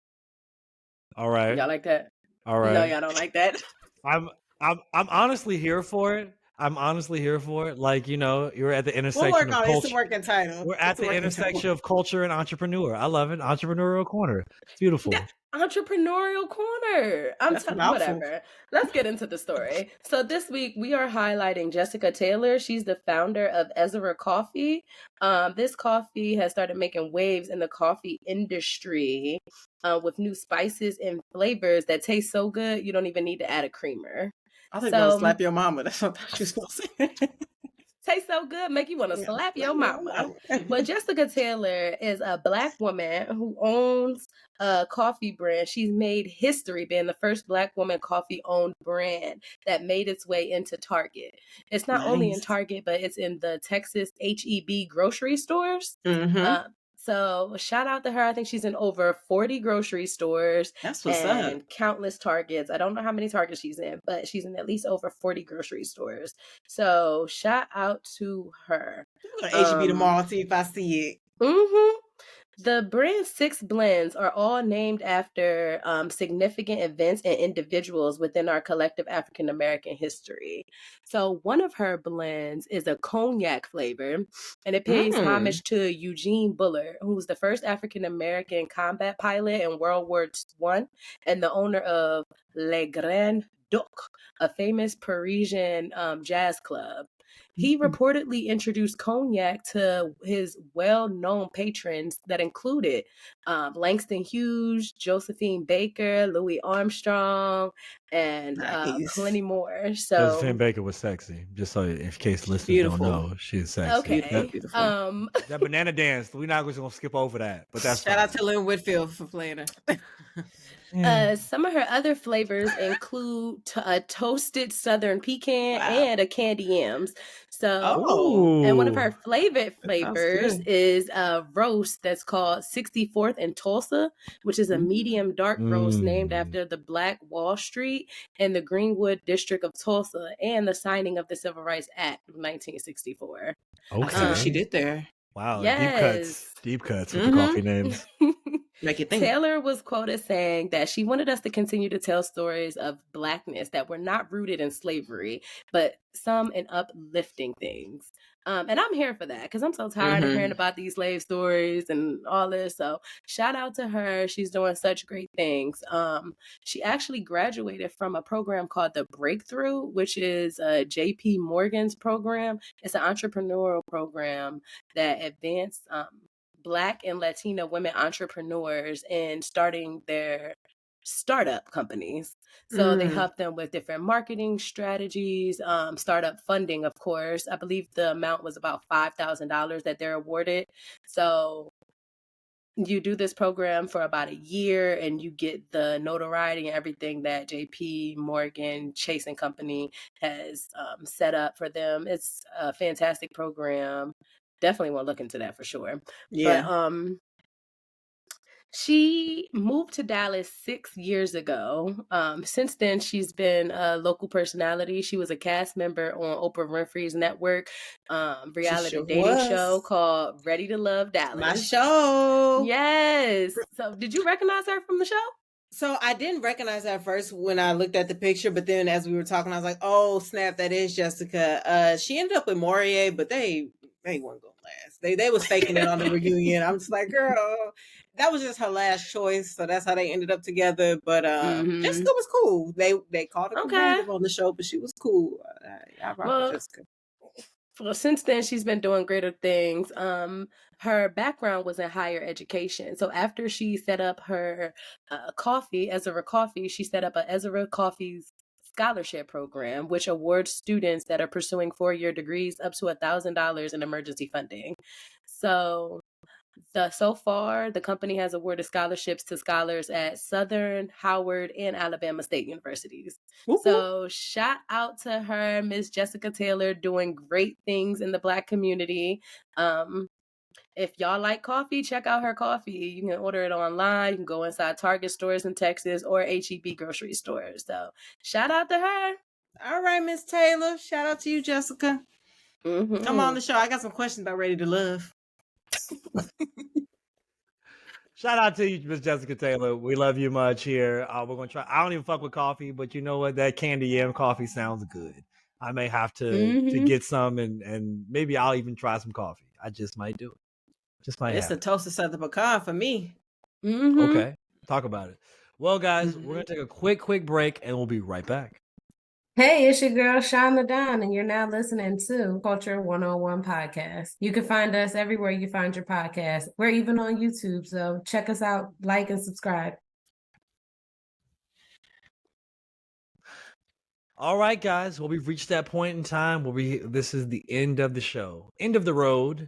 All right. Y'all like that? All right. No, y'all don't like that. I'm I'm honestly here for it. I'm honestly here for it. Like, you're at the We'll intersection work of on it. It's a culture. working title. We're at the intersection of culture and entrepreneur. I love it. Entrepreneurial corner. It's beautiful. Entrepreneurial corner. Whatever. Let's get into the story. So this week we are highlighting Jessica Taylor. She's the founder of Ezra Coffee. This coffee has started making waves in the coffee industry with new spices and flavors that taste so good you don't even need to add a creamer. I think you're gonna slap your mama. That's what she was supposed to say. Taste so good, make you want to slap your mama. But Jessica Taylor is a Black woman who owns a coffee brand. She's made history being the first Black woman coffee-owned brand that made its way into Target. It's not only in Target, but it's in the Texas H-E-B grocery stores. Mm-hmm. So shout out to her. I think she's in over 40 grocery stores. That's what's up. Countless Targets. I don't know how many Targets she's in, but she's in at least over 40 grocery stores. So shout out to her. HB tomorrow, see if I see it. Mm-hmm. The brand's 6 blends are all named after significant events and individuals within our collective African American history. So one of her blends is a cognac flavor, and it pays homage to Eugene Bullard, who was the first African American combat pilot in World War I and the owner of Le Grand Duc, a famous Parisian jazz club. He reportedly introduced cognac to his well-known patrons that included Langston Hughes, Josephine Baker, Louis Armstrong, and plenty more. So Josephine Baker was sexy. Just so in case listeners don't know, she's sexy. Okay. Beautiful. That banana dance, we're not just gonna skip over that. But that's shout out to Lynn Whitfield for playing her. Some of her other flavors include a toasted southern pecan and a candy yams. So, and one of her favorite flavors is a roast that's called 64th and Tulsa, which is a medium dark roast named after the Black Wall Street and the Greenwood District of Tulsa and the signing of the Civil Rights Act of 1964. Okay. I see what she did there. Wow, yes. deep cuts with the coffee names. Make it think. Taylor was quoted saying that she wanted us to continue to tell stories of Blackness that were not rooted in slavery, but some in uplifting things. And I'm here for that because I'm so tired of hearing about these slave stories and all this. So shout out to her. She's doing such great things. She actually graduated from a program called The Breakthrough, which is JP Morgan's program. It's an entrepreneurial program that advanced Black and Latina women entrepreneurs in starting their startup companies. So they help them with different marketing strategies, startup funding, of course. I believe the amount was about $5,000 that they're awarded. So you do this program for about a year and you get the notoriety and everything that JP Morgan Chase and Company has set up for them. It's a fantastic program. Definitely want to look into that for sure. Yeah. But she moved to Dallas 6 years ago. Since then, she's been a local personality. She was a cast member on Oprah Winfrey's network reality dating show called Ready to Love Dallas. My show. Yes. So did you recognize her from the show? So I didn't recognize her at first when I looked at the picture, but then as we were talking, I was like, oh, snap, that is Jessica. She ended up with Morier, but they weren't going to last. They was faking it on the reunion. I'm just like, girl, that was just her last choice. So that's how they ended up together. But Jessica was cool. They called her competitive on the show, but she was cool. I rock with Jessica. Well, since then, she's been doing greater things. Her background was in higher education. So after she set up her Ezra Coffee, she set up a Ezra Coffee's scholarship program, which awards students that are pursuing 4-year degrees up to $1,000 in emergency funding. So far, the company has awarded scholarships to scholars at Southern, Howard, and Alabama State Universities. So shout out to her, Miss Jessica Taylor, doing great things in the Black community. If y'all like coffee, check out her coffee. You can order it online. You can go inside Target stores in Texas or H-E-B grocery stores. So shout out to her. All right, Miss Taylor. Shout out to you, Jessica. Come on the show. I got some questions about Ready to Love. Shout out to you, Miss Jessica Taylor. We love you much here. We're gonna try. I don't even fuck with coffee, but you know what? That candy yam coffee sounds good. I may have to get some, and maybe I'll even try some coffee. I just might do it. Just might. It's a toasted Southern pecan for me. Okay, talk about it. Well, guys, we're gonna take a quick break, and we'll be right back. Hey, it's your girl, Shonda Don, and you're now listening to Culture 101 Podcast. You can find us everywhere you find your podcast. We're even on YouTube, so check us out, like, and subscribe. All right, guys. Well, we've reached that point in time where this is the end of the show, end of the road.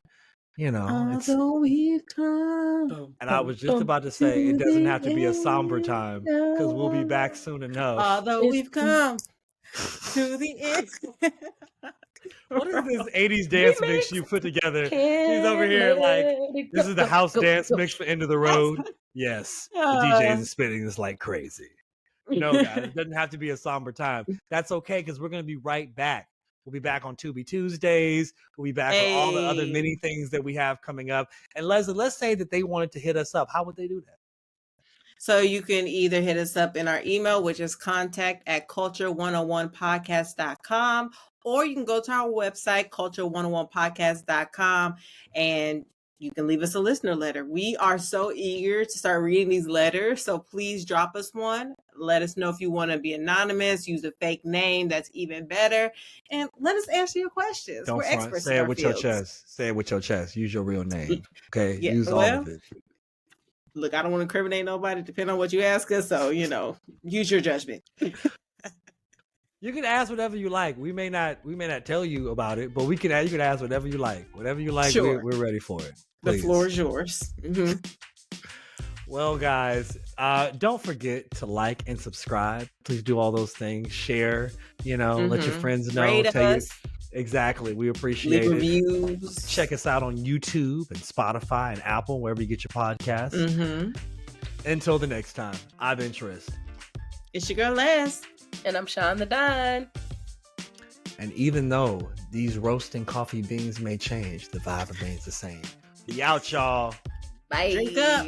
You know, although we've come, and I was just about to say it doesn't have to be a somber time because we'll be back soon enough. Although we've come to the end. What is this 80s dance mix you put together? She's over here like, this is the house dance mix for End of the Road. Yes, the DJs is spinning this like crazy. No, guys, it doesn't have to be a somber time. That's okay because we're going to be right back. We'll be back on Tubi Tuesdays. We'll be back on all the other many things that we have coming up. And Leslie, let's say that they wanted to hit us up. How would they do that? So you can either hit us up in our email, which is contact@culture101podcast.com, or you can go to our website, culture101podcast.com, and you can leave us a listener letter. We are so eager to start reading these letters, so please drop us one. Let us know if you want to be anonymous, use a fake name, that's even better, and let us answer your questions. We're experts. Say it with your chest. Say it with your chest. Use your real name. Okay? Yeah, use all of it. Look, I don't want to incriminate nobody, depending on what you ask us. So, use your judgment. You can ask whatever you like. We may not tell you about it, but you can ask whatever you like. Whatever you like, sure. We're ready for it. Please. The floor is yours. Mm-hmm. Well, guys, don't forget to like and subscribe. Please do all those things. Share, let your friends know. Rate us. Exactly. We appreciate Leave it. Reviews. Check us out on YouTube and Spotify and Apple, wherever you get your podcasts. Until the next time, I've been Tris. It's your girl, Les. And I'm Shonda Don. And even though these roasting coffee beans may change, the vibe remains the same. Be out, y'all. Bye. Drink up.